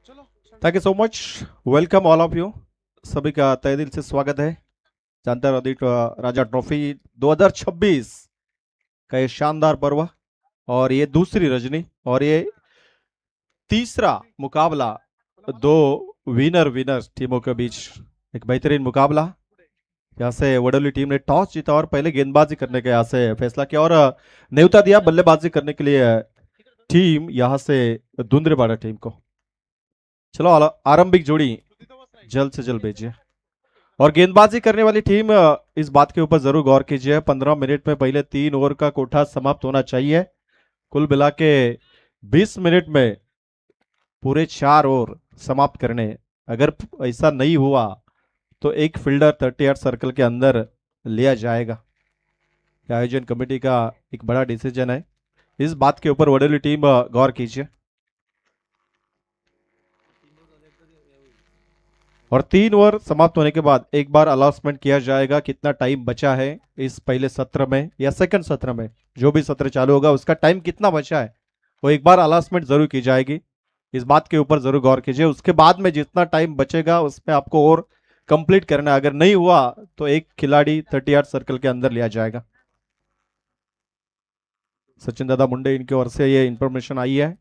Thank you so much. Welcome all of you. सभी का तहे दिल से स्वागत है जानता राजा ट्रॉफी 2026 का ये शानदार पर्व और ये दूसरी रजनी और ये तीसरा मुकाबला दो विनर विनर टीमों के बीच एक बेहतरीन मुकाबला। यहाँ से वडोली टीम ने टॉस जीता और पहले गेंदबाजी करने का यहाँ से फैसला किया और न्योता दिया बल्लेबाजी करने के लिए टीम यहाँ से धुंधरेपाड़ा टीम को। चलो आरंभिक जोड़ी जल्द से जल्द भेजिए और गेंदबाजी करने वाली टीम इस बात के ऊपर जरूर गौर कीजिए 15 मिनट में पहले 3 ओवर का कोठा समाप्त होना चाहिए। कुल मिला के 20 मिनट में पूरे 4 ओवर समाप्त करने। अगर ऐसा नहीं हुआ तो एक फील्डर 38 सर्कल के अंदर लिया जाएगा। आयोजन कमेटी का एक बड़ा डिसीजन है, इस बात के ऊपर वडोली टीम गौर कीजिए। और 3 ओवर समाप्त होने के बाद एक बार अनाउंसमेंट किया जाएगा कितना टाइम बचा है इस पहले सत्र में या सेकंड सत्र में, जो भी सत्र चालू होगा उसका टाइम कितना बचा है वो एक बार अनाउंसमेंट जरूर की जाएगी। इस बात के ऊपर जरूर गौर कीजिए। उसके बाद में जितना टाइम बचेगा उसमें आपको और कंप्लीट करना है। अगर नहीं हुआ तो एक खिलाड़ी 38 सर्कल के अंदर लिया जाएगा। सचिन दादा मुंडे इनकी ओर से ये इंफॉर्मेशन आई है।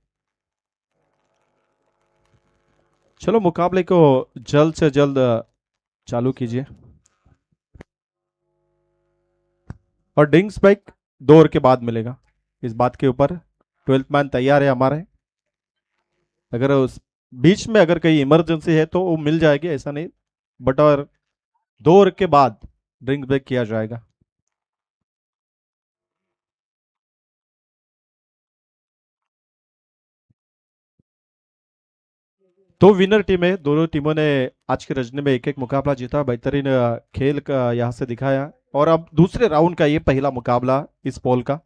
चलो मुकाबले को जल्द से जल्द चालू कीजिए और डिंग्स बैक 2 ओवर के बाद मिलेगा। इस बात के ऊपर 12th मैन तैयार है हमारे। अगर उस बीच में अगर कहीं इमरजेंसी है तो वो मिल जाएगी, ऐसा नहीं, बट और 2 ओवर के बाद ड्रिंक ब्रेक किया जाएगा। दो विनर टीम है, दोनों टीमों ने आज के रजनी में एक एक मुकाबला जीता, बेहतरीन खेल का यहां से दिखाया। और अब दूसरे राउंड का ये पहला मुकाबला इस पोल का।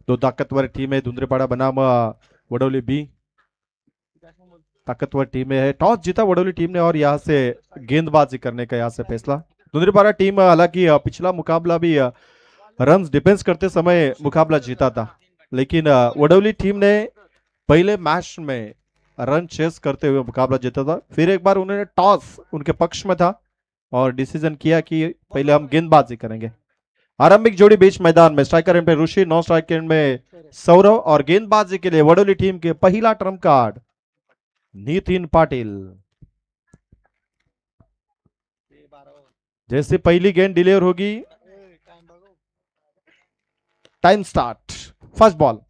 दो ताकतवर टीम है, धुंधरेपाड़ा बनाम वडोली बी ताकतवर टीम है। टॉस जीता वडोली टीम ने और यहाँ से गेंदबाजी करने का यहाँ से फैसला। धुंधरेपाड़ा टीम हालांकि पिछला मुकाबला भी रन डिफेंस करते समय मुकाबला जीता था, लेकिन वडोली टीम ने पहले मैच में रन चेस करते हुए मुकाबला जीता था। फिर एक बार उन्होंने टॉस उनके पक्ष में था और डिसीजन किया कि पहले हम गेंदबाजी करेंगे। आरंभिक जोड़ी बीच मैदान में स्ट्राइकर एंड पे ऋषि, नॉन स्ट्राइकर एंड में सौरव और गेंदबाजी के लिए वडोली टीम के पहला ट्रम्प कार्ड नितिन पाटिल। जैसे पहली गेंद डिलीवर होगी, टाइम स्टार्ट। फर्स्ट बॉल,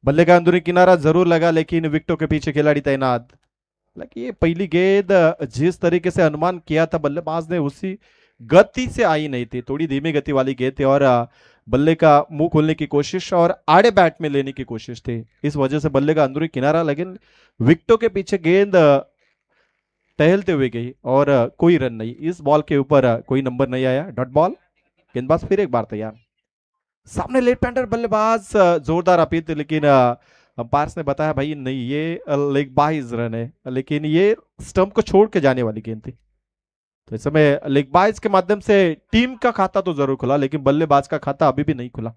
बल्ले का अंदरूनी किनारा जरूर लगा लेकिन विकेटों के पीछे खिलाड़ी तैनात। हालांकि ये पहली गेंद जिस तरीके से अनुमान किया था बल्लेबाज ने उसी गति से आई नहीं थी, थोड़ी धीमी गति वाली गेंद थी और बल्ले का मुंह खोलने की कोशिश और आड़े बैट में लेने की कोशिश थी। इस वजह से बल्ले का अंदरूनी किनारा, लेकिन विकेटों के पीछे गेंद टहलते हुए गई और कोई रन नहीं। इस बॉल के ऊपर कोई नंबर नहीं आया, डॉट बॉल। गेंदबाज फिर एक बार तैयार। सामने लेफ्ट हैंडर बल्लेबाज जोरदार अपील थी, लेकिन अंपायर्स ने बताया भाई नहीं, ये लेग बाइज रन है, लेकिन ये स्टंप को छोड़ के जाने वाली गेंद थी। तो इस समय लेग बाइज के माध्यम से टीम का खाता तो जरूर खुला, लेकिन बल्लेबाज का खाता अभी भी नहीं खुला।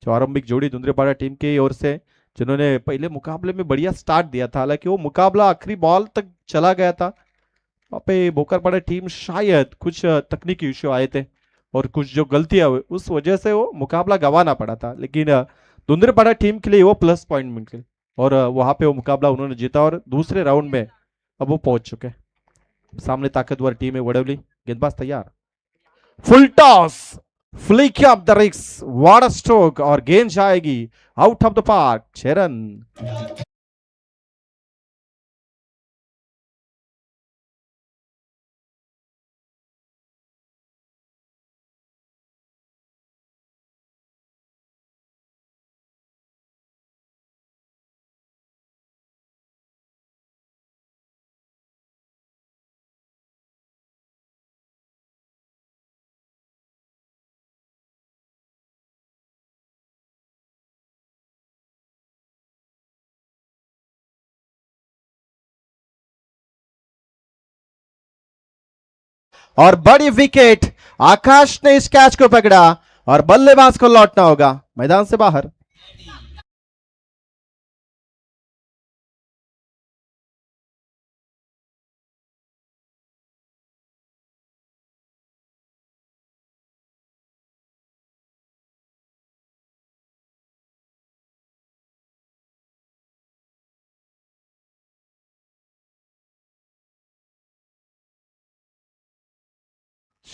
जो आरंभिक जोड़ी धुंधरेपाड़ा टीम की ओर से, जिन्होंने पहले मुकाबले में बढ़िया स्टार्ट दिया था, हालांकि वो मुकाबला आखिरी बॉल तक चला गया था। वहां पे बोकरपाड़ा टीम शायद कुछ तकनीकी इश्यू आए थे और कुछ जो गलतियां हुई उस वजह से वो मुकाबला गंवाना पड़ा था, लेकिन धुंधरेपाड़ा टीम के लिए वो प्लस पॉइंट मिल गए और वहां पे वो मुकाबला उन्होंने जीता और दूसरे राउंड में अब वो पहुंच चुके। सामने ताकतवर टीम है वडोली। गेंदबाज तैयार, फुल टॉस, फ्लिक ऑफ द रिक्स, वाटर स्ट्रोक और गेंद जाएगी out of the park, 6 run. और बड़ी विकेट, आकाश ने इस कैच को पकड़ा और बल्लेबाज को लौटना होगा मैदान से बाहर।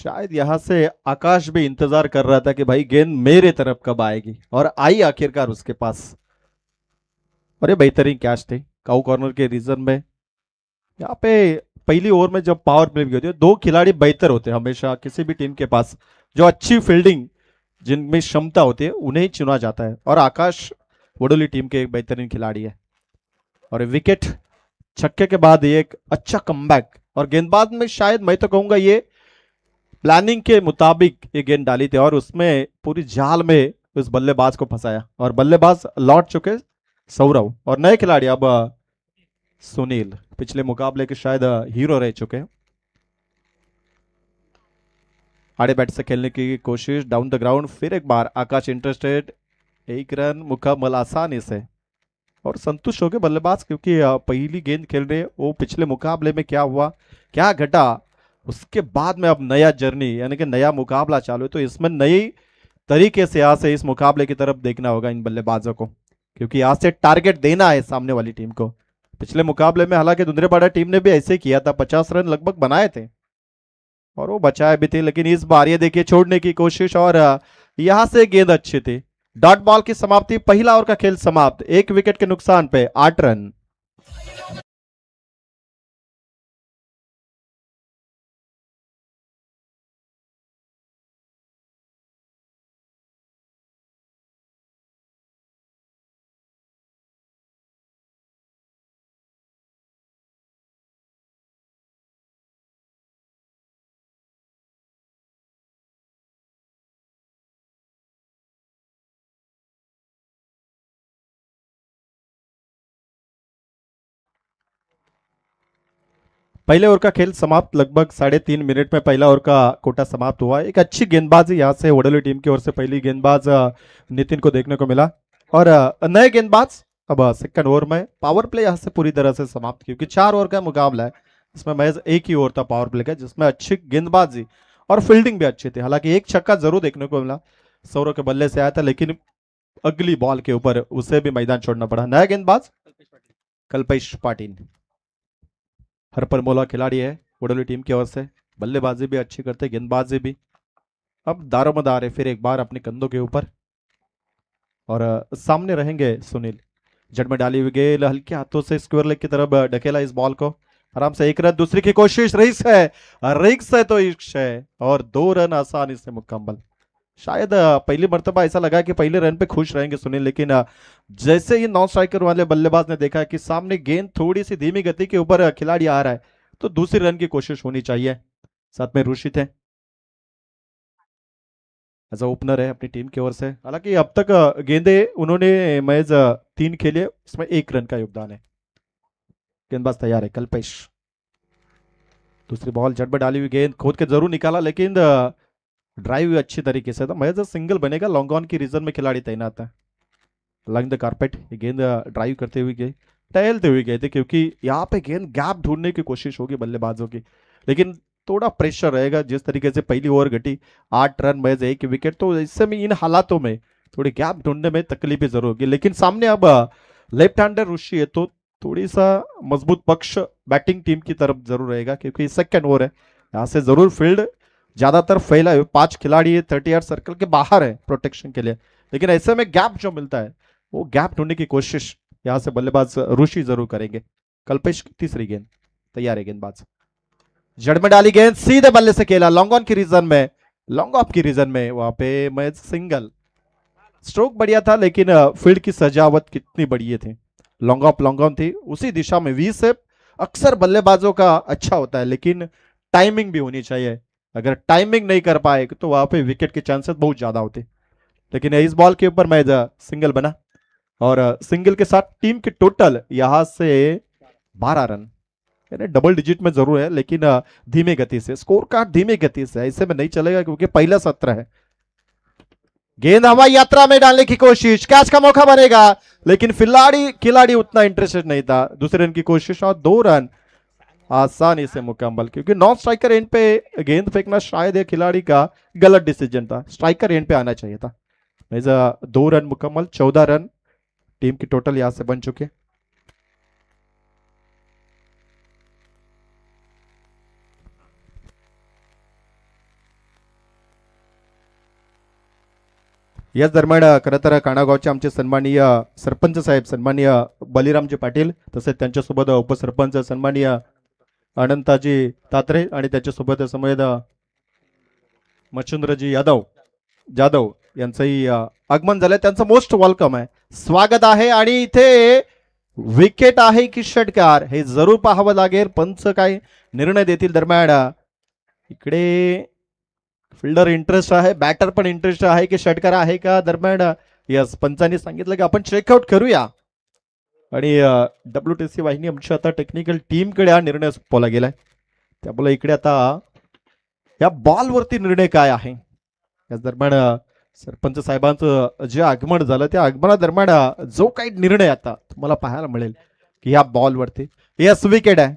शायद यहां से आकाश भी इंतजार कर रहा था कि भाई गेंद मेरे तरफ कब आएगी, और आई आखिरकार उसके पास। और ये बेहतरीन कैच थे काउ कॉर्नर के रीजन में। यहाँ पे पहली ओवर में जब पावर प्ले भी होती है, दो खिलाड़ी बेहतर होते हैं हमेशा किसी भी टीम के पास। जो अच्छी फील्डिंग जिनमें क्षमता होती है उन्हें ही चुना जाता है, और आकाश वडोली टीम के एक बेहतरीन खिलाड़ी है। और विकेट छक्के के बाद ये एक अच्छा कमबैक, और गेंदबाज में शायद मैं तो कहूंगा ये प्लानिंग के मुताबिक ये गेंद डाली थी, और उसमें पूरी जाल में उस बल्लेबाज को फंसाया, और बल्लेबाज लौट चुके सौरव, और नए खिलाड़ी अब सुनील पिछले मुकाबले के शायद हीरो रह चुके हैं। आड़े बैट से खेलने की कोशिश डाउन द ग्राउंड, फिर एक बार आकाश इंटरेस्टेड, एक रन मुकम्मल आसानी से, और संतुष्ट हो गए बल्लेबाज, क्योंकि पहली गेंद खेल रहे वो पिछले मुकाबले में क्या हुआ क्या घटा, उसके बाद में अब नया जर्नी यानी कि नया मुकाबला चालू है, तो इसमें नई तरीके से आज से इस मुकाबले की तरफ देखना होगा इन बल्लेबाजों को, क्योंकि आज से टारगेट देना है सामने वाली टीम को। पिछले मुकाबले में हालांकि दुंदरेपाड़ा टीम ने भी ऐसे किया था, 50 रन लगभग बनाए थे और वो बचाए भी थे, लेकिन इस बार ये देखिए छोड़ने की कोशिश, और यहां से गेंद अच्छी थी। डॉट बॉल की समाप्ति, पहला ओवर का खेल समाप्त, एक विकेट के नुकसान पे 8 रन। पहले ओवर का खेल समाप्त, लगभग 3.5 मिनट में पहला ओवर का कोटा समाप्त हुआ। एक अच्छी गेंदबाजी यहाँ से वडोली टीम की ओर से पहली गेंदबाज नितिन को देखने को मिला, और नए गेंदबाज अब सेकंड ओवर में पावर प्ले यहाँ से पूरी तरह से समाप्त, क्योंकि 4 ओवर का मुकाबला है, इसमें महज एक ही ओवर था पावर प्ले का, जिसमें अच्छी गेंदबाजी और फील्डिंग भी अच्छी थी। हालांकि एक छक्का जरूर देखने को मिला, सौरव के बल्ले से आया था, लेकिन अगली बॉल के ऊपर उसे भी मैदान छोड़ना पड़ा। नया गेंदबाज कल्पेश पाटिल, हर पर मौला खिलाड़ी है वडोली टीम की ओर से, बल्लेबाजी भी अच्छी करते, गेंदबाजी भी। अब दारोमदार है फिर एक बार अपने कंधों के ऊपर, और सामने रहेंगे सुनील। जड़ में डाली हुई गेंद हल्के हाथों से स्क्वायर लेग की तरफ ढकेला इस बॉल को, आराम से एक रन, दूसरी की कोशिश, रिक्स है तो इश्क है, और 2 रन आसानी से मुकम्मल। शायद पहली मर्तबा ऐसा लगा कि पहले रन पे खुश रहेंगे सुनील, लेकिन जैसे ही नॉन स्ट्राइकर वाले बल्लेबाज ने देखा कि सामने गेंद थोड़ी सी धीमी गति के ऊपर खिलाड़ी आ रहा है, तो दूसरी रन की कोशिश होनी चाहिए। साथ में रुशित है, एज ओपनर है अपनी टीम की ओर से। हालांकि अब तक गेंदे उन्होंने महज 3 खेले, इसमें 1 रन का योगदान है। गेंदबाज तैयार है कल्पेश, दूसरी बॉल जड़ में डाली हुई गेंद खोद के जरूर निकाला, लेकिन ड्राइव अच्छी तरीके से था, महज सिंगल बनेगा। लॉन्ग ऑन की रीजन में खिलाड़ी तैनात है। लंग द कारपेट, गेंद ड्राइव करते हुए गए, टहलते हुए गए थे, क्योंकि यहाँ पे गेंद गैप ढूंढने की कोशिश होगी बल्लेबाजों की, लेकिन थोड़ा प्रेशर रहेगा। जिस तरीके से पहली ओवर घटी, 8 रन महज एक विकेट, तो इससे में इन हालातों में थोड़ी गैप ढूंढने में तकलीफें जरूर होगी। लेकिन सामने अब लेफ्ट हैंडर ऋषि है, तो थोड़ी सा मजबूत पक्ष बैटिंग टीम की तरफ जरूर रहेगा, क्योंकि सेकंड ओवर है, यहाँ से जरूर फील्ड ज्यादातर फैला है, 5 खिलाड़ी 30 यार्ड सर्कल के बाहर है प्रोटेक्शन के लिए, लेकिन ऐसे में गैप जो मिलता है वो गैप ढूंढने की कोशिश यहां से बल्लेबाज ऋषि जरूर करेंगे। कल्पेश की तीसरी गेंद, तैयार है गेंदबाज, जड़ में डाली गेंद सीधे बल्ले से खेला, लॉन्ग ऑन की रीजन में, लॉन्ग ऑफ की रीजन में, वहां पे मैच सिंगल। स्ट्रोक बढ़िया था, लेकिन फील्ड की सजावट कितनी बढ़िया थी, लॉन्ग ऑन थी उसी दिशा में। वी से अक्सर बल्लेबाजों का अच्छा होता है, लेकिन टाइमिंग भी होनी चाहिए। अगर टाइमिंग नहीं कर पाए तो वहां पे विकेट के चांसेस बहुत ज्यादा होते, लेकिन इस बॉल के ऊपर मैच सिंगल बना, और सिंगल के साथ टीम की टोटल यहां से 12 रन, यानी डबल डिजिट में जरूर है, लेकिन धीमे गति से स्कोर कार्ड, धीमे गति से ऐसे में नहीं चलेगा, क्योंकि पहला सत्र है। गेंद हवाई यात्रा में डालने की कोशिश, कैच का मौका बनेगा, लेकिन खिलाड़ी उतना इंटरेस्टेड नहीं था। दूसरे रन की कोशिश और 2 रन आसानी से मुकम्मल, क्योंकि नॉन स्ट्राइकर एंड पे गेंद फेंकना शायद एक खिलाड़ी का गलत डिसीजन था, स्ट्राइकर एंड पे आना चाहिए था। 2 रन मुकम्मल, 14 रन टीम की टोटल यहां से बन चुके। याच दरम्यान खरं तर काणागावचे आमचे सन्माननीय सरपंच साहेब सन्माननीय बलिरामजी पाटील तसेच त्यांच्यासोबत उपसरपंच सन्माननीय अनंताजी तात्रे आणि त्याच्यासोबत समेत मच्छुंद्रजी जाधव यांचंही आगमन झालंय. त्यांचं मोस्ट वेलकम आहे, स्वागत आहे. आणि इथे विकेट आहे की षटकार हे जरूर पाहावं लागेल. पंच काय निर्णय देतील. दरम्यान इकडे फिल्डर इंटरेस्ट आहे, बॅटर पण इंटरेस्ट आहे की षटकार आहे का. दरम्यान यस पंचांनी सांगितलं की आपण चेकआउट करूया आणि WTC वाहिनी आमच्या आता टेक्निकल टीमकडे हा निर्णय सोपवला गेलाय. त्यामुळे इकडे आता या बॉलवरती निर्णय काय आहे. याच दरम्यान सरपंच साहेबांचं जे आगमन झालं त्या आगमनादरम्यान जो काही निर्णय आता तुम्हाला पाहायला मिळेल की या बॉलवरती यस विकेट आहे,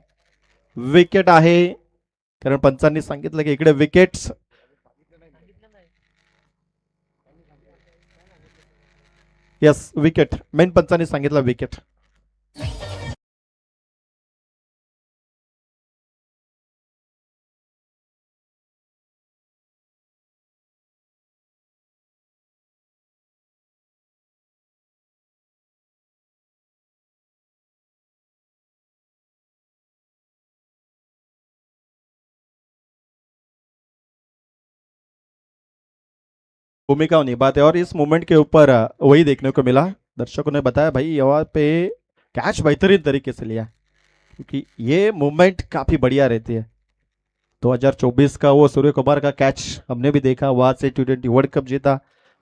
विकेट आहे. कारण पंचांनी सांगितलं की इकडे विकेट्स यस विकेट मेन पंचांनी सांगितलं विकेट. भूमिका निभाते और इस मोमेंट के ऊपर वही देखने को मिला. दर्शकों ने बताया भाई यहाँ पे कैच बेहतरीन तरीके से लिया क्योंकि ये मूवमेंट काफी बढ़िया रहती है. 2024 का वो सूर्य कुमार का कैच हमने भी देखा, वहां से T20 वर्ल्ड कप जीता.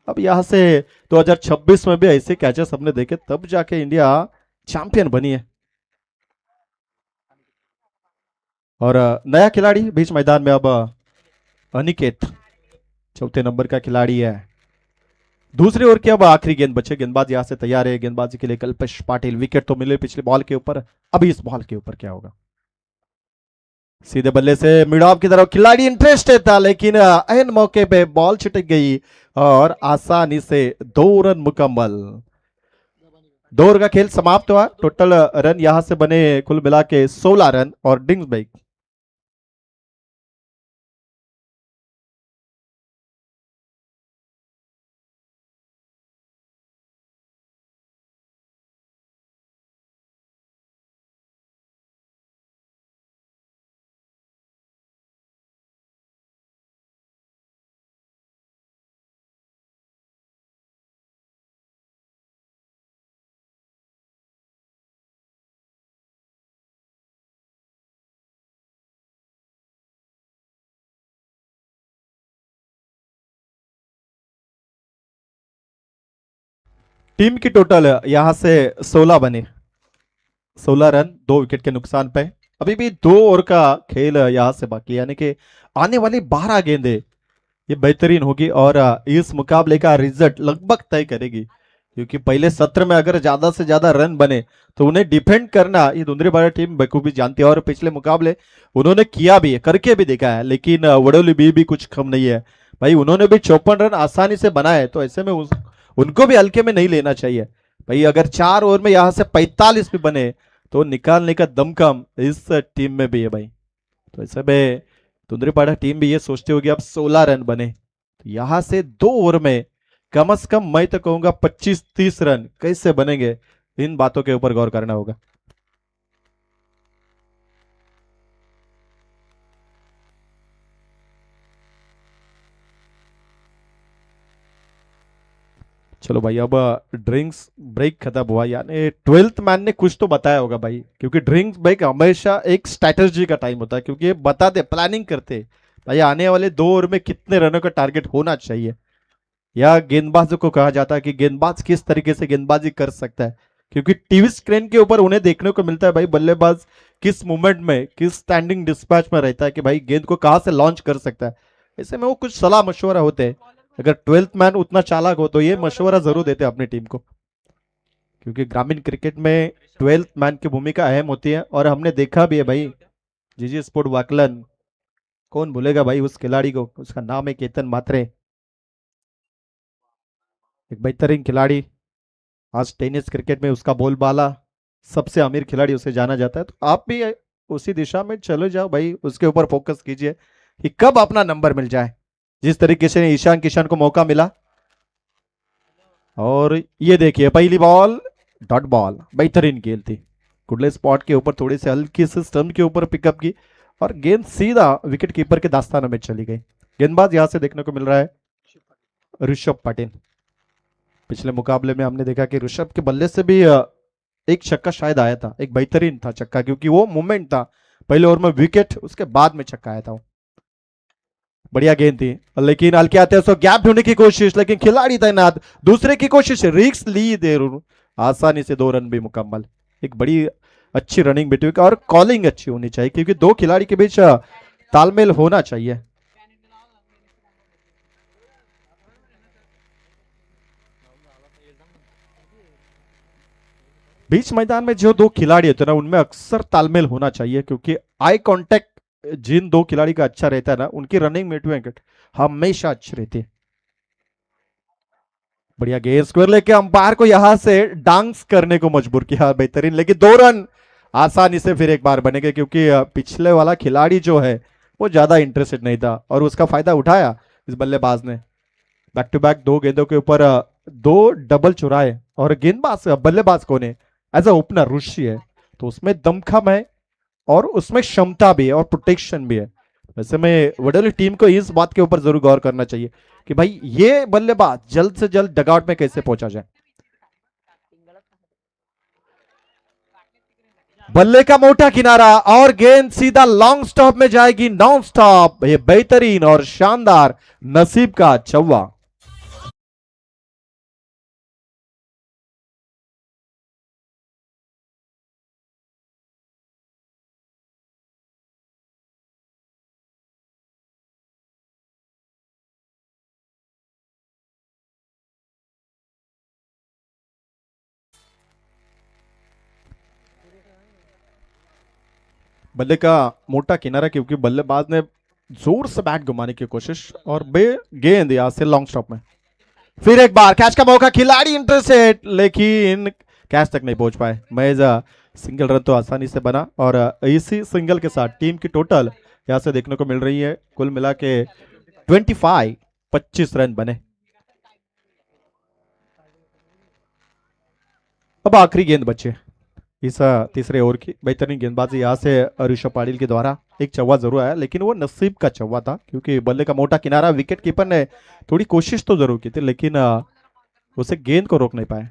अब यहाँ से 2026 में भी ऐसे कैचेस हमने देखे, तब जाके इंडिया चैंपियन बनी है. और नया खिलाड़ी बीच मैदान में अब अनिकेत चौथे नंबर का खिलाड़ी है. दूसरी ओर की अब आखिरी गेंद बचे, गेंदबाज यहां से तैयार है. गेंदबाजी के लिए कल्पेश पाटिल. विकेट तो मिले पिछले बॉल के ऊपर, अभी इस बॉल के ऊपर क्या होगा. सीधे बल्ले से मिड ऑफ की तरफ खिलाड़ी इंटरेस्टेड था लेकिन एन मौके पे बॉल छिटक गई और आसानी से 2 रन मुकम्मल. 2 ओवर का खेल समाप्त हुआ. टोटल रन यहां से बने कुल मिला के 16 रन और डिंग्स ब्रेक. टीम की टोटल यहां से 16 बने, 16 रन 2 विकेट के नुकसान पे. अभी भी 2 ओवर का खेल यहां से बाकी, यानी कि आने वाली 12 गेंदें ये बेहतरीन होगी और इस मुकाबले का रिजल्ट लगभग तय करेगी. क्योंकि पहले सत्र में अगर ज्यादा से ज्यादा रन बने तो उन्हें डिफेंड करना ये धुंधरीबाड़ा टीम बखूबी जानती है. और पिछले मुकाबले उन्होंने किया भी है, करके भी देखा है. लेकिन वडोली भी कुछ कम नहीं है भाई. उन्होंने भी 54 रन आसानी से बनाए, तो ऐसे में उनको भी हल्के में नहीं लेना चाहिए भाई. अगर 4 ओवर में यहां से 45 भी बने तो निकालने का दमखम इस टीम में भी है भाई. तो ऐसे में धुंधरीपाड़ा टीम भी ये सोचती होगी अब 16 रन बने, तो यहां से 2 ओवर में कम से कम मैं तो कहूंगा 25-30 रन कैसे बनेंगे, इन बातों के ऊपर गौर करना होगा. चलो भाई, अब ड्रिंक्स ब्रेक खत्म हुआ, यानी 12th मैन ने कुछ तो बताया होगा भाई. क्योंकि ड्रिंक्स ब्रेक हमेशा एक स्ट्रैटेजी का टाइम होता है, क्योंकि ये बताते प्लानिंग करते भाई आने वाले 2 ओवर में कितने रनों का टारगेट होना चाहिए, या गेंदबाजों को कहा जाता है कि गेंदबाज किस तरीके से गेंदबाजी कर सकता है. क्योंकि टीवी स्क्रीन के ऊपर उन्हें देखने को मिलता है भाई बल्लेबाज किस मूवमेंट में, किस स्टैंडिंग डिस्पैच में रहता है कि भाई गेंद को कहां से लॉन्च कर सकता है. ऐसे में वो कुछ सलाह मशवरा होते हैं. अगर 12th मैन उतना चालाक हो तो ये मशवरा जरूर देते हैं अपनी टीम को. क्योंकि ग्रामीण क्रिकेट में 12th मैन की भूमिका अहम होती है और हमने देखा भी है भाई. जीजी स्पोर्ट वाकलन, कौन भूलेगा भाई उस खिलाड़ी को. उसका नाम है केतन मात्रे, एक बेहतरीन खिलाड़ी. आज टेनिस क्रिकेट में उसका बोलबाला, सबसे अमीर खिलाड़ी उसे जाना जाता है. तो आप भी उसी दिशा में चले जाओ भाई, उसके ऊपर फोकस कीजिए कि कब अपना नंबर मिल जाए. जिस तरीके से ईशान किशन को मौका मिला, और ये देखिए पहली बॉल डॉट बॉल, बेहतरीन गेंद थी। कुडले स्पॉट के ऊपर थोड़ी सी हल्की से स्टंप के ऊपर पिकअप की और गेंद सीधा विकेट कीपर के दास्ताना में चली गई। गेंदबाज यहां से देखने को मिल रहा है ऋषभ पटेल। पिछले मुकाबले में हमने देखा कि ऋषभ के बल्ले से भी एक छक्का शायद आया था, एक बेहतरीन था छक्का, क्योंकि वो मूवमेंट था। पहले ओवर में विकेट, उसके बाद में छक्का आया था वो। बढ़िया गेंद थी, लेकिन हल्के आते हैं गैप ढूंढने की कोशिश, लेकिन खिलाड़ी तैनात, दूसरे की कोशिश, रिक्स ली देर, आसानी से 2 रन भी मुकम्मल। एक बड़ी अच्छी रनिंग बिटवीन और कॉलिंग अच्छी होनी चाहिए, क्योंकि दो खिलाड़ी के बीच तालमेल होना चाहिए। बीच मैदान में जो दो खिलाड़ी होते हैं ना, उनमें अक्सर तालमेल होना चाहिए, क्योंकि आई कांटेक्ट जिन दो खिलाड़ी का अच्छा रहता है ना, उनकी रनिंग बिटवीन हमेशा अच्छी रहती है। बढ़िया गेंद, स्क्वायर लेके अंपायर को यहां से डांस करने को मजबूर किया, बेहतरीन, लेकिन 2 रन आसानी से फिर एक बार बनेंगे, क्योंकि पिछले वाला खिलाड़ी जो है वो ज्यादा इंटरेस्टेड नहीं था और उसका फायदा उठाया इस बल्लेबाज ने। बैक टू बैक 2 गेंदों के ऊपर 2 डबल चुराए, और गेंदबाज बल्लेबाज को ने एज अ ओपनर ऋषि है, तो उसमें दमखम है और उसमें क्षमता भी है और प्रोटेक्शन भी है। वैसे में वडोली टीम को इस बात के ऊपर जरूर गौर करना चाहिए कि भाई ये बल्लेबाज जल्द से जल्द डगआउट में कैसे पहुंचा जाए। बल्ले का मोटा किनारा और गेंद सीधा लॉन्ग स्टॉप में जाएगी, नॉन स्टॉप, ये बेहतरीन और शानदार नसीब का चौवा। बल्ले का मोटा किनारा, क्योंकि बल्लेबाज ने जोर से बैट घुमाने की कोशिश और बे गेंद यहां से लॉन्ग स्टॉप में। फिर एक बार कैच का मौका, खिलाड़ी इंटरेस्टेड, लेकिन कैच तक नहीं पहुंच पाए। महज सिंगल रन तो आसानी से बना, और इसी सिंगल के साथ टीम की टोटल यहां से देखने को मिल रही है कुल मिला के 25 रन बने। अब आखिरी गेंद बचे इस तीसरे ओवर की। बेहतरीन गेंदबाजी यहाँ से ऋषभ पाटिल के द्वारा, एक चौवा जरूर आया, लेकिन वो नसीब का चौवा था, क्योंकि बल्ले का मोटा किनारा, विकेट कीपर ने थोड़ी कोशिश तो जरूर की थी, लेकिन उसे गेंद को रोक नहीं पाए।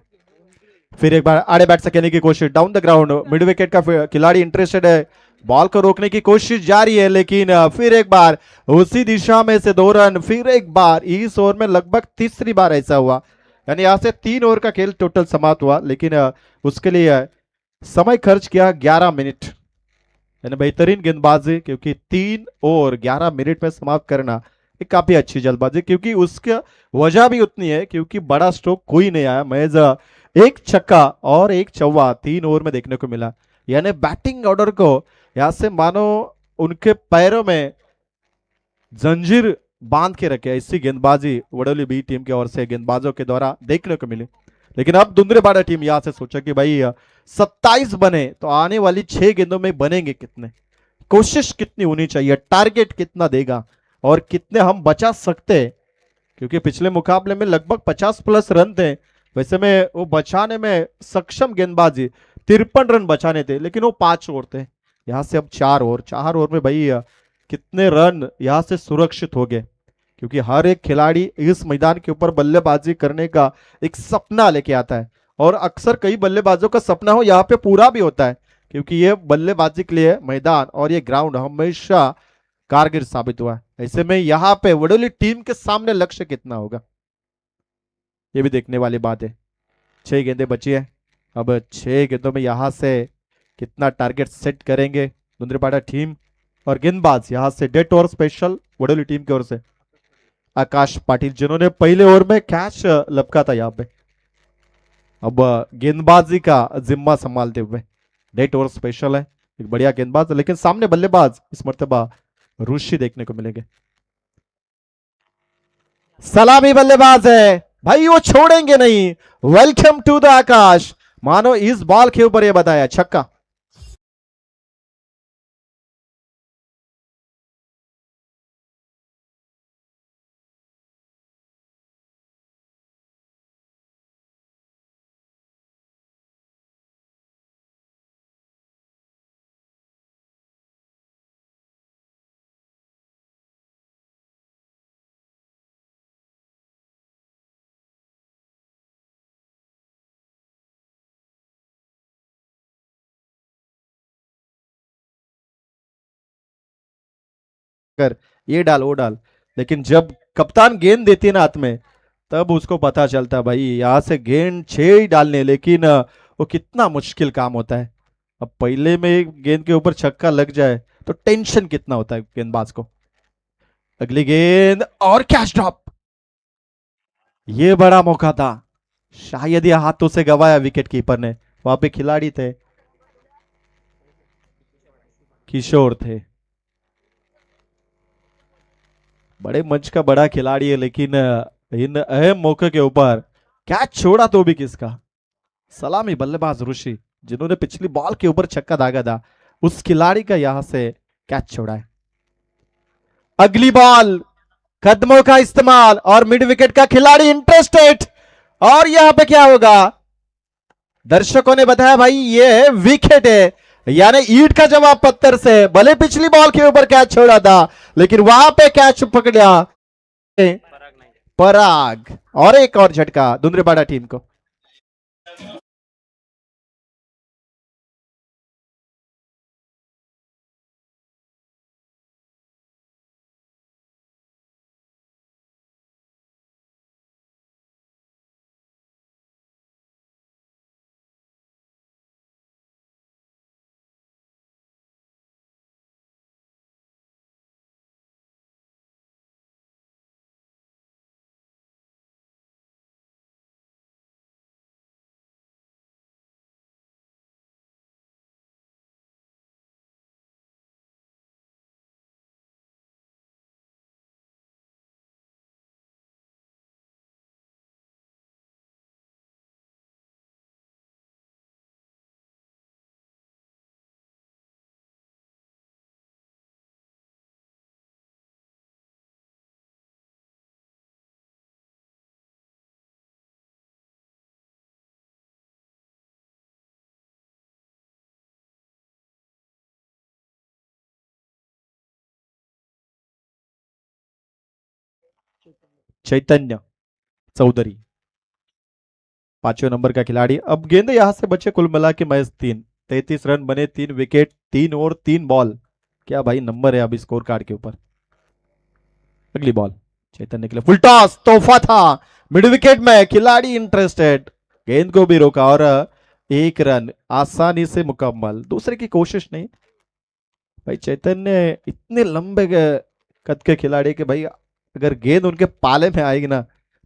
फिर एक बार आड़े बैट से कहने की कोशिश, down the ground, mid wicket का खिलाड़ी इंटरेस्टेड है, बॉल को रोकने की कोशिश जारी है, लेकिन फिर एक बार उसी दिशा में से 2 रन। फिर एक बार इस ओवर में लगभग तीसरी बार ऐसा हुआ, यानी यहां से 3 ओवर का खेल टोटल समाप्त हुआ, लेकिन उसके लिए समय खर्च किया 11 मिनट। यानी बेहतरीन गेंदबाजी, क्योंकि 3 ओवर 11 मिनट में समाप्त करना एक काफी अच्छी जल्दबाजी, क्योंकि उसका वजह भी उतनी है, क्योंकि बड़ा स्ट्रोक कोई नहीं आया, महज एक छक्का और एक चौवा 3 ओवर में देखने को मिला। यानी बैटिंग ऑर्डर को यहां से मानो उनके पैरों में जंजीर बांध के रखे, ऐसी गेंदबाजी वडोली बी टीम की ओर से गेंदबाजों के द्वारा देखने को मिली। लेकिन अब दुंदरेबाड़ा टीम यहां से सोचा कि भाई 27 बने तो आने वाली 6 गेंदों में बनेंगे कितने, कोशिश कितनी होनी चाहिए, टारगेट कितना देगा और कितने हम बचा सकते हैं, क्योंकि पिछले मुकाबले में लगभग 50+ रन थे। वैसे में वो बचाने में सक्षम गेंदबाजी 53 रन बचाने थे, लेकिन वो 5 ओवर थे। यहां से अब 4 ओवर में भाई कितने रन यहां से सुरक्षित हो गए, क्योंकि हर एक खिलाड़ी इस मैदान के ऊपर बल्लेबाजी करने का एक सपना लेके आता है, और अक्सर कई बल्लेबाजों का सपना हो यहाँ पे पूरा भी होता है, क्योंकि ये बल्लेबाजी के लिए मैदान और ये ग्राउंड हमेशा कारगर साबित हुआ है। ऐसे में यहाँ पे वडोली टीम के सामने लक्ष्य कितना होगा, ये भी देखने वाली बात है। 6 गेंदें बची है, अब 6 गेंदों में यहां से कितना टारगेट सेट करेंगे दुंदरीपाड़ा टीम। और गेंदबाज यहां से डेट ओवर स्पेशल वडोली टीम की ओर से आकाश पाटिल, जिन्होंने पहले ओवर में कैच लपका था यहाँ पे, अब गेंदबाजी का जिम्मा संभालते हुए डेट ओवर स्पेशल है। एक बढ़िया गेंदबाज, लेकिन सामने बल्लेबाज इस मर्तबा ऋषि देखने को मिलेंगे। सलामी बल्लेबाज है भाई, वो छोड़ेंगे नहीं। वेलकम टू द आकाश, मानो इस बॉल के ऊपर ये बताया छक्का। कर ये डाल वो डाल, लेकिन जब कप्तान गेंद देती है ना हाथ में, तब उसको पता चलता है भाई यहां से गेंद 6 ही डालने, लेकिन वो कितना मुश्किल काम होता है। अब पहले में एक गेंद के ऊपर छक्का लग जाए तो टेंशन कितना होता है गेंदबाज को। अगली गेंद और कैच ड्रॉप, ये बड़ा मौका था, शायद ये हाथों से गवाया विकेट कीपर ने। वहां पे खिलाड़ी थे, किशोर थे, बड़े मंच का बड़ा खिलाड़ी है, लेकिन इन अहम मौके के ऊपर कैच छोड़ा तो भी किसका, सलामी बल्लेबाज ऋषि जिन्होंने पिछली बॉल के ऊपर छक्का दागा था, उस खिलाड़ी का यहां से कैच छोड़ा है। अगली बॉल, कदमों का इस्तेमाल और मिड विकेट का खिलाड़ी इंटरेस्टेड, और यहां पे क्या होगा, दर्शकों ने बताया भाई ये विकेट है, यानी ईंट का जवाब पत्थर से। भले पिछली बॉल के ऊपर कैच छोड़ा था, लेकिन वहां पे कैच पकड़ा पराग, और एक और झटका दुंद्रेपाड़ा टीम को। चैतन्य चौधरी 5वें नंबर का खिलाड़ी। अब गेंद यहां से बचे कुल मिला के महज 3, 33 रन बने, 3 विकेट, 3 ओवर 3 बॉल। क्या भाई नंबर है अभी स्कोर कार्ड के ऊपर। अगली बॉल चैतन्य के लिए फुल टॉस, तोहफा था मिड विकेट में, खिलाड़ी इंटरेस्टेड, गेंद को भी रोका और 1 रन आसानी से मुकम्मल। दूसरे की कोशिश नहीं भाई, चैतन्य इतने लंबे कद के खिलाड़ी के भाई अगर गेंद उनके पाले में आएगी ना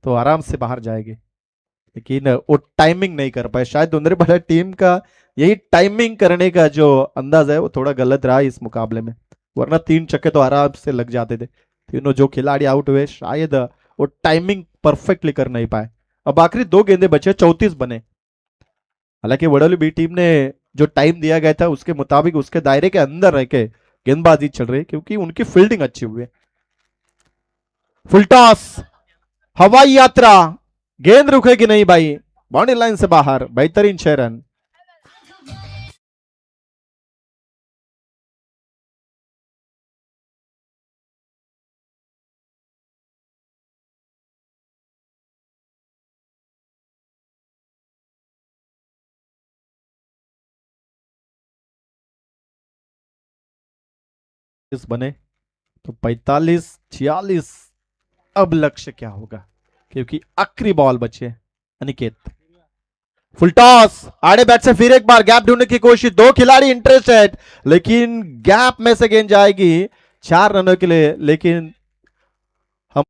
तो आराम से बाहर जाएगी, लेकिन वो टाइमिंग नहीं कर पाए। शायद दुंद्रेपाड़ा टीम का यही टाइमिंग करने का जो अंदाज है वो थोड़ा गलत रहा इस मुकाबले में, वरना 3 छक्के तो आराम से लग जाते थे। तीनों जो खिलाड़ी आउट हुए शायद वो टाइमिंग परफेक्टली कर नहीं पाए। अब आखिरी 2 गेंदे बचे, 34 बने। हालांकि वडोली टीम ने जो टाइम दिया गया था उसके मुताबिक उसके दायरे के अंदर रह के गेंदबाजी चल रही है, क्योंकि उनकी फील्डिंग अच्छी हुई है। फुल टॉस, हवाई यात्रा, गेंद रुकेगी नहीं भाई, बाउंड्री लाइन से बाहर, बेहतरीन 6 रन। इस बने तो 45 46। अब लक्ष्य क्या होगा, क्योंकि आखिरी बॉल बचे। अनिकेत फुल टॉस, आड़े बैट से फिर एक बार गैप ढूंढने की कोशिश, 2 खिलाड़ी इंटरेस्टेड, लेकिन गैप में से गेंद जाएगी 4 रनों के लिए। लेकिन हम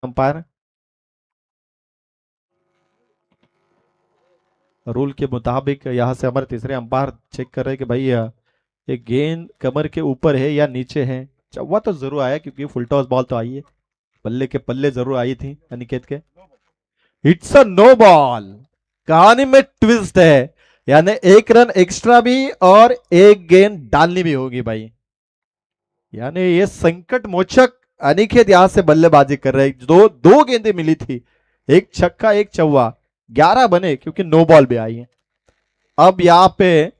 अंपायर रूल के मुताबिक यहां से हमारे तीसरे अंपायर चेक कर रहे हैं कि भाई ये गेंद कमर के ऊपर है या नीचे है। चौवा तो जरूर आया क्योंकि फुल टॉस बॉल तो आई है, बल्ले के पल्ले जरूर आई थी अनिकेत के। इट्स अ नो बॉल, कहानी में ट्विस्ट है, यानी 1 रन एक्स्ट्रा भी और 1 गेंद डालनी भी होगी भाई। यानी ये संकट मोचक अनिकेत यहां से बल्लेबाजी कर रहे हैं। दो गेंदें मिली थी, एक छक्का एक चौवा, 11 बने क्योंकि नो बॉल भी आई है। अब यहां पे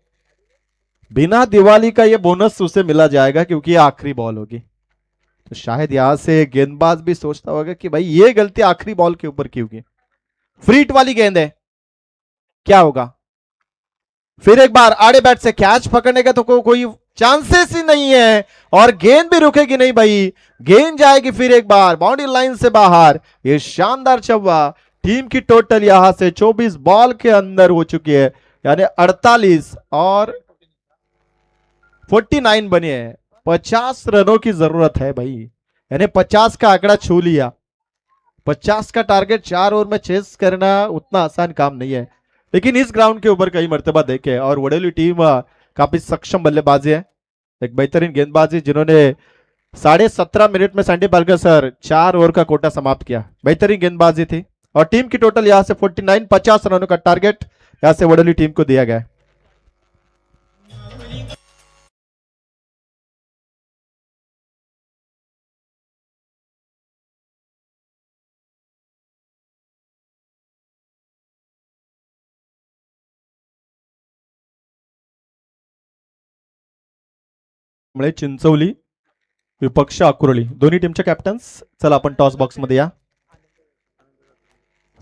बिना दिवाली का ये बोनस उसे मिला जाएगा क्योंकि ये आखिरी बॉल होगी। तो शायद यहां से गेंदबाज भी सोचता होगा कि भाई ये गलती आखिरी बॉल के ऊपर क्यों की। फ्रीट वाली गेंद है, क्या होगा? फिर एक बार आड़े बैट से कैच पकड़ने का तो कोई चांसेस ही नहीं है और गेंद भी रुकेगी नहीं भाई। गेंद जाएगी फिर एक बार बाउंड्री लाइन से बाहर। ये शानदार चौका, टीम की टोटल यहां से 24 बॉल के अंदर हो चुकी है, यानी 48 और 49 बने हैं। 50 रनों की जरूरत है भाई, यानी 50 का आंकड़ा छू लिया। 50 का टारगेट 4 ओवर में चेस करना उतना आसान काम नहीं है, लेकिन इस ग्राउंड के ऊपर कई मर्तबा देखे और वडेली टीम काफी सक्षम बल्लेबाजी है, एक बेहतरीन गेंदबाजी जिन्होंने 17.5 मिनट में सैंडी बर्गर सर 4 ओवर का कोटा समाप्त किया। बेहतरीन गेंदबाजी थी और टीम की टोटल यहां से 49, 50 रनों का टारगेट यहां से वडेली टीम को दिया गया है। चिंचवली विपक्ष अकुरळी दोन्ही टीमचे कॅप्टन्स, चला आपण टॉस बॉक्स मध्ये या।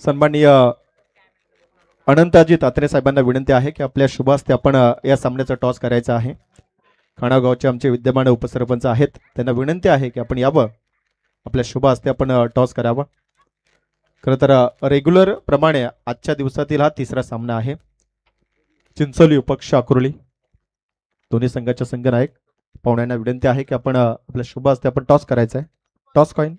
सन्माननीय अनंताजी तात्रे साहेबांना विनंती आहे की आपल्या शुभ हस्ते आपण या सामन्याचा टॉस करायचा आहे। खाणाव गावचे आमचे विद्यमान उपसरपंच आहेत, त्यांना विनंती आहे की आपण यावं, आपल्या शुभ हस्ते आपण टॉस करावा। खरं तर रेग्युलर प्रमाणे आजच्या दिवसातील हा तिसरा सामना आहे। चिंचोली विपक्ष अकुरळी दोन्ही संघाचे संघनायक पाहुण्यांना विनंती आहे की आपण आपल्या शुभ हस्ते आपण टॉस करायचा आहे। टॉस कॉइन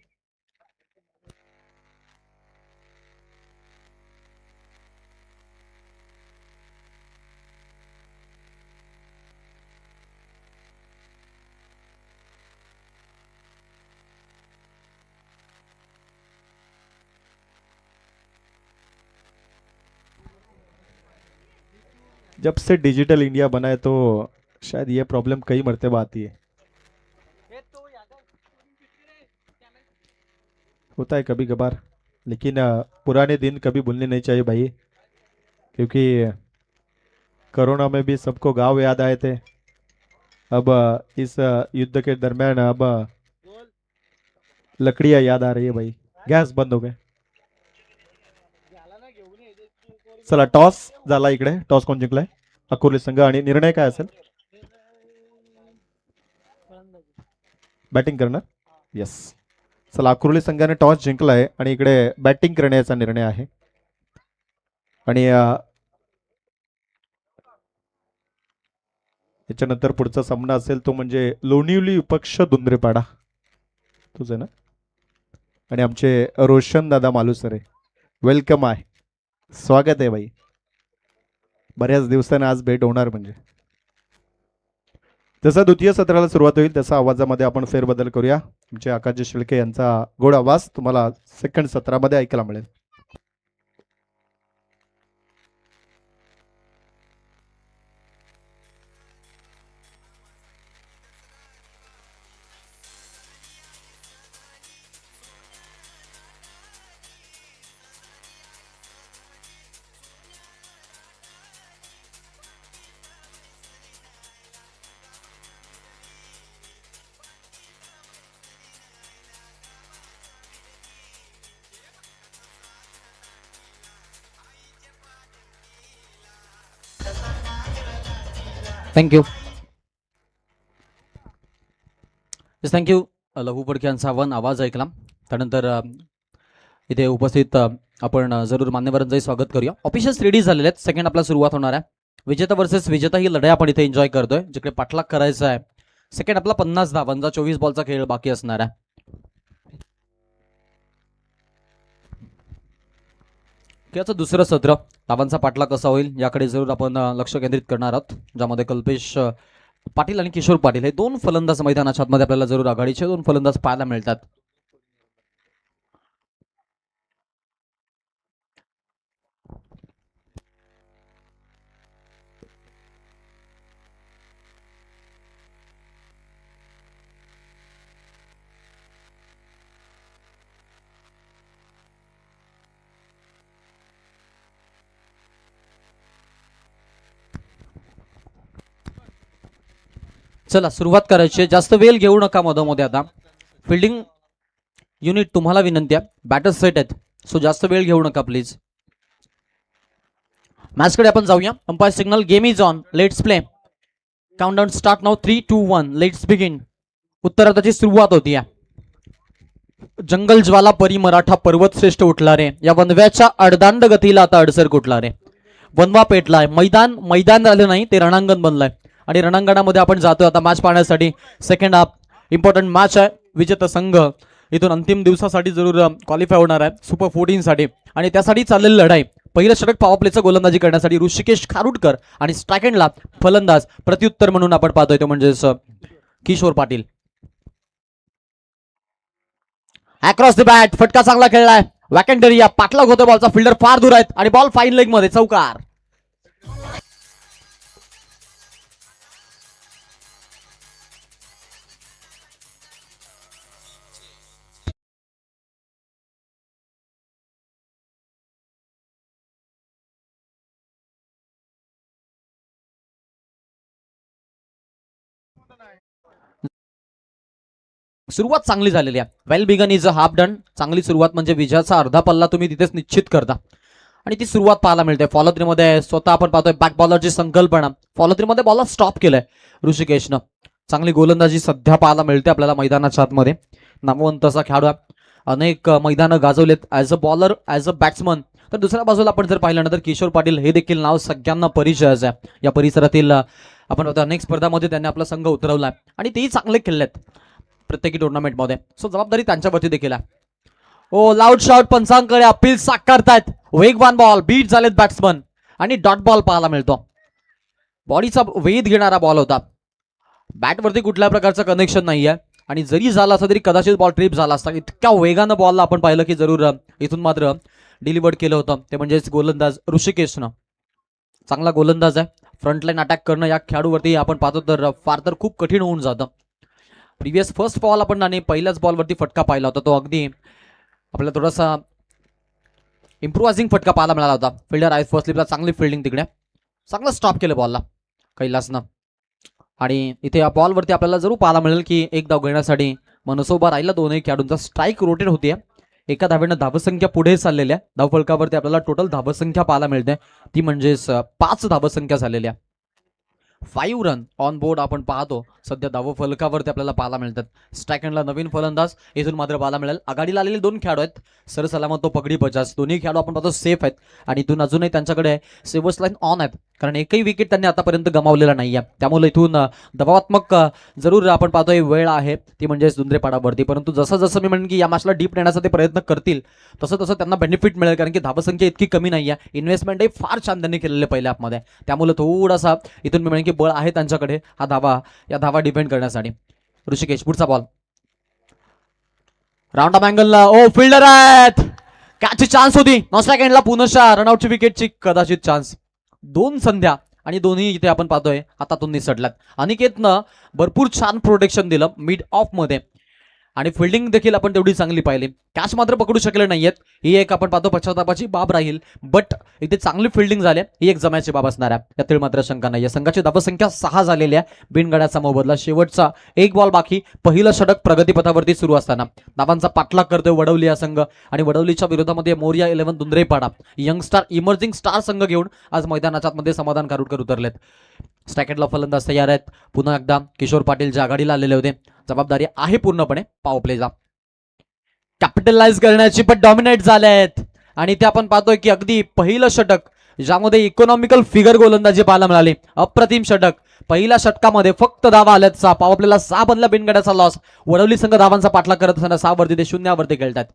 जब से डिजिटल इंडिया बना है तो शायद ये प्रॉब्लम कई मरतबा आती है, होता है कभी कभार, लेकिन पुराने दिन कभी भूलने नहीं चाहिए भाई, क्योंकि कोरोना में भी सबको गांव याद आए थे। अब इस युद्ध के दरमियान अब लकड़ियां याद आ रही है भाई, गॅस बंद हो गए। चला टॉस झाला इकडे, टॉस कोण जिंकलाय? अकोले संघ, आणि निर्णय काय असेल? बॅटिंग करणार, यस। चला अकुर्ली संघाने टॉस जिंकलाय आणि इकडे बॅटिंग करण्याचा निर्णय आहे। आणि याच्यानंतर पुढचा सामना असेल तो म्हणजे लोणिवली विपक्ष दुंद्रेपाडा, तुझ ना। आणि आमचे रोशन दादा मालुसरे वेलकम आहे, स्वागत आहे भाई, बऱ्याच दिवसांनी आज भेट होणार। म्हणजे जसं द्वितीय सत्राला सुरुवात होईल तसा आवाजामध्ये आपण फेरबदल करूया। आमचे आकाशजी शिळके यांचा गोड आवाज तुम्हाला सेकंड सत्रामध्ये ऐकायला मिळेल। Thank you, thank you. लघु फडके यांचा वन आवाज ऐकला त्यानंतर इथे उपस्थित आपण जरूर मान्यवरांचंही स्वागत करूया। ऑफिशियल्स रेडी झालेले आहेत, सेकंड आपला सुरुवात होणार आहे। विजेता वर्सेस विजेता ही लढाई आपण इथे एन्जॉय करतोय, जिकडे पाठलाग करायचा आहे। सेकंड आपला 50 धावांचा 24 बॉलचा खेळ बाकी असणार आहे। खेळाचं दुसरं सत्र, धावांचा पाठलाग कसा होईल याकडे जरूर आपण लक्ष केंद्रित करणार आहोत, ज्यामध्ये कल्पेश पाटील आणि किशोर पाटील हे दोन फलंदाज मैदानाच्या आतमध्ये आपल्याला जरूर आघाडीचे दोन फलंदाज पाहायला मिळतात। चला सुरुवात करायची आहे. जास्त वेळ घेऊ नका मधोमध्ये. आता फिल्डिंग युनिट तुम्हाला विनंती आहे, बॅटर सेट आहेत, सो जास्त वेळ घेऊ नका प्लीज. मॅचकडे आपण जाऊया. Umpire signal, game is on, let's play. Countdown start now. 3, 2, 1 let's begin. उत्तरार्धाची सुरुवात होती. जंगल ज्वाला परी मराठा पर्वत श्रेष्ठ उठला रे, या वनव्याच्या अडदांड गतीला आता अडसर कुठला रे. वनवा पेटलाय, मैदान राहिलं नाही, ते रणांगण बनलंय आणि रणांगणामध्ये आपण जातोय आता मॅच पाहण्यासाठी. सेकंड हाफ इम्पॉर्टंट मॅच आहे. विजेता संघ इथून अंतिम दिवसासाठी जरूर क्वालिफाय होणार आहे सुपर 14 साठी आणि त्यासाठी चाललेली लढाई. पहिलं षटक पॉवर प्लेचं गोलंदाजी करण्यासाठी ऋषिकेश खारुडकर आणि स्ट्रायकेंडला फलंदाज प्रत्युत्तर म्हणून आपण पाहतोय तो म्हणजेच Kishore Patil. Across the bat, फटका चांगला खेळलाय. वॅकंड एरिया, पाठलाग होतो बॉलचा, फिल्डर फार दूर आहेत आणि बॉल फाईन लेग मध्ये, चौकार. सुरुवात चांगली झालेली आहे. Well begun is a half done. चांगली सुरुवात म्हणजे विजयाचा अर्धा पल्ला तुम्ही तिथेच निश्चित करता आणि ती सुरुवात पाहायला मिळते. फॉलो थ्री मध्ये स्वतः आपण पाहतोय बॅक बॉलरची संकल्पना. फॉलो थ्री मध्ये बॉलर स्टॉप केलंय ऋषिकेशनं. चांगली गोलंदाजी सध्या पाहायला मिळते आपल्याला मैदानाच्या आतमध्ये. नामवंत असा खेळाडू, अनेक मैदानं गाजवलेत as a bowler, as a batsman. तर दुसऱ्या बाजूला आपण जर पाहिलं तर किशोर पाटील हे देखील नाव सगळ्यांना परिचयाचं आहे. या परिसरातील आपण अनेक स्पर्धामध्ये त्यांनी आपला संघ उतरवलाय आणि तेही चांगले खेळलेत प्रत्येकी टुर्नामेंटमध्ये. सो जबाबदारी त्यांच्यावरती देखील आहे. ओ लाऊड शॉट पंचांकडे अपील साकारतायत. वेगवान बॉल, बीट झालेत बॅट्समन आणि डॉट बॉल पाहायला मिळतो. बॉडीचा वेध घेणारा बॉल होता. बॅटवरती कुठल्या प्रकारचं कनेक्शन नाहीये आणि जरी झाला असता तरी कदाचित बॉल ट्रिप झाला असता. इतक्या वेगानं बॉलला आपण पाहिलं की जरूर इथून मात्र डिलिव्हर्ड केलं होतं ते म्हणजेच गोलंदाज ऋषिकेशनं. चांगला गोलंदाज आहे. फ्रंटलाईन अटॅक करणं या खेळाडूवरती आपण पाहतो तर फार तर खूप कठीण होऊन जातं. प्रिव्हियस फर्स्ट बॉल आपण आणि पहिल्याच बॉलवरती फटका पाहिला होता, तो अगदी आपल्याला थोडासा इम्प्रोवायझिंग फटका पाहायला मिळाला होता. फिल्डर आहे फर्स्ट स्लिपला, चांगली फिल्डिंग तिकडे, चांगलं स्टॉप केलं बॉलला कैलासनं. आणि इथे या बॉलवरती आपल्याला जरूर पाहायला मिळेल की एक धाव घेण्यासाठी मनसोबा राहिला. दोनही खेळाडूंचा स्ट्राईक रोटेट होतीये. एका धावेनं धावसंख्या पुढे चाललेल्या. धावफलकावरती आपल्याला टोटल धावसंख्या पाहायला मिळते, ती म्हणजेच 5 धावसंख्या झालेल्या. 5 रन ऑन बोर्ड आपण पाहतो सध्या धावफलकावरती आपल्याला पाहायला मिळतात. स्ट्रायकंडला नवीन फलंदाज इथून मात्र पाहायला मिळेल. आघाडीला आलेले 2 खेळाडू आहेत, सरसलामत तो पगडी पचास. दोन्ही खेळाडू आपण पाहतो सेफ आहेत आणि इथून अजूनही त्यांच्याकडे सेवर्स लाईन ऑन आहेत, कारण एकही विकेट त्यांनी आतापर्यंत गमावलेला नाही आहे. त्यामुळे इथून दबावात्मक जरूर आपण पाहतोय वेळ आहे, ती म्हणजे धुंद्रेपाडावरती. परंतु जसं जसं मी म्हणेन की या मॅचला डीप नेण्याचा ते प्रयत्न करतील तसं तसं त्यांना बेनिफिट मिळेल, कारण की धावसंख्या इतकी कमी नाही आहे. इन्व्हेस्टमेंटही फार छान त्यांनी केलेले पहिल्या ॲपमध्ये. त्यामुळे थोडासा इथून मी म्हणेन की बळ आहे त्यांच्याकडे या धावा डिपेंड करण्यासाठी. ऋषिकेश पुढचा बॉल राऊंड ऑफ अँगलला. ओ फिल्डर आहेत, कॅचची चान्स होती. नॉस्ट्राईक एंडला पुनश्चा रनआउटची विकेटची कदाचित चान्स. 2 संध्या आणि दोन्ही इथे आपण पाहतोय हातातून निसटल्यात. अनिकेतनं भरपूर छान प्रोटेक्शन दिलं मिड ऑफ मध्ये आणि फिल्डिंग देखील आपण तेवढी चांगली पाहिली. कॅच मात्र पकडू शकले नाहीयेत, ही एक आपण पाहतो पश्चातापाची बाब राहील. बट इथे चांगली फिल्डिंग झाली, ही एक जमायची बाब असणार आहे, त्यातील मात्र शंका नाही. संघाची धावसंख्या 6 झालेली आहे बिनगड्याचा मोबदला. शेवटचा 1 बॉल बाकी. पहिलं षटक प्रगतीपथावरती सुरू असताना धावांचा पाठलाग करतोय वडवली हा संघ आणि वडवलीच्या विरोधामध्ये मोरिया 11 धुंद्रेपाडा यंगस्टार इमर्जिंग स्टार संघ घेऊन आज मैदानाच्या आतमध्ये समाधान खारुडकर उतरलेत. स्ट्रायकेटला फलंदाज तयार आहेत. पुन्हा एकदा किशोर पाटील जे आघाडीला आलेले होते. जबाबदारी आहे पूर्णपणे पॉवर प्लेला कॅपिटलाइज करण्याची, पण डॉमिनेट झाले आहेत. आणि ते आपण पाहतोय की अगदी पहिलं षटक ज्यामध्ये इकॉनॉमिकल फिगर गोलंदाजी पाहायला मिळाली. अप्रतिम षटक. पहिल्या षटकामध्ये फक्त धावा आल्यात 6. पॉवर प्लेला 6 बनला बिनगड्याचा लॉस. वडवली संघ धावांचा पाठलाग करत असताना 6 वरती ते 0 वरती खेळतात.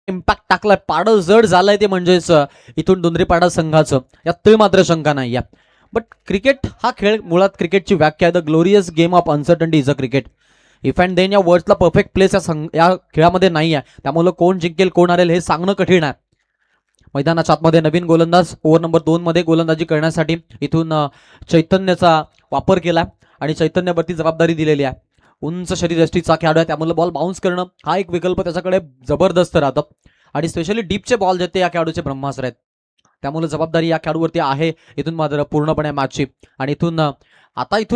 इम्पॅक्ट टाकलाय, पाडं जड झालंय ते म्हणजेच इथून धुंद्रेपाडा संघाचं, यात मात्र शंका नाही आहे. बट क्रिकेट हा खेळ मुळात क्रिकेटची व्याख्या आहे the glorious game of uncertainty is a cricket. If and then या वर्ड्सला परफेक्ट प्लेस या खेळामध्ये नाही आहे, त्यामुळे कोण जिंकेल कोण हरेल हे सांगणं कठीण आहे. मैदानाच्या आतमध्ये नवीन गोलंदाज ओव्हर नंबर 2 मध्ये गोलंदाजी करण्यासाठी इथून चैतन्याचा वापर केला आणि चैतन्यावरती जबाबदारी दिलेली आहे. उंच शरीरयष्टीचा खेळाडू आहे, त्यामुळे बॉल बाउन्स करणं हा एक विकल्प त्याच्याकडे जबरदस्त राहतं आणि स्पेशली डीपचे बॉल जे ते या खेळाडूचे ब्रह्मास्त्र आहेत, त्यामुळे जबाबदारी या खेळाडूवरती आहे इथून मात्र पूर्णपणे मॅचची. आणि इथून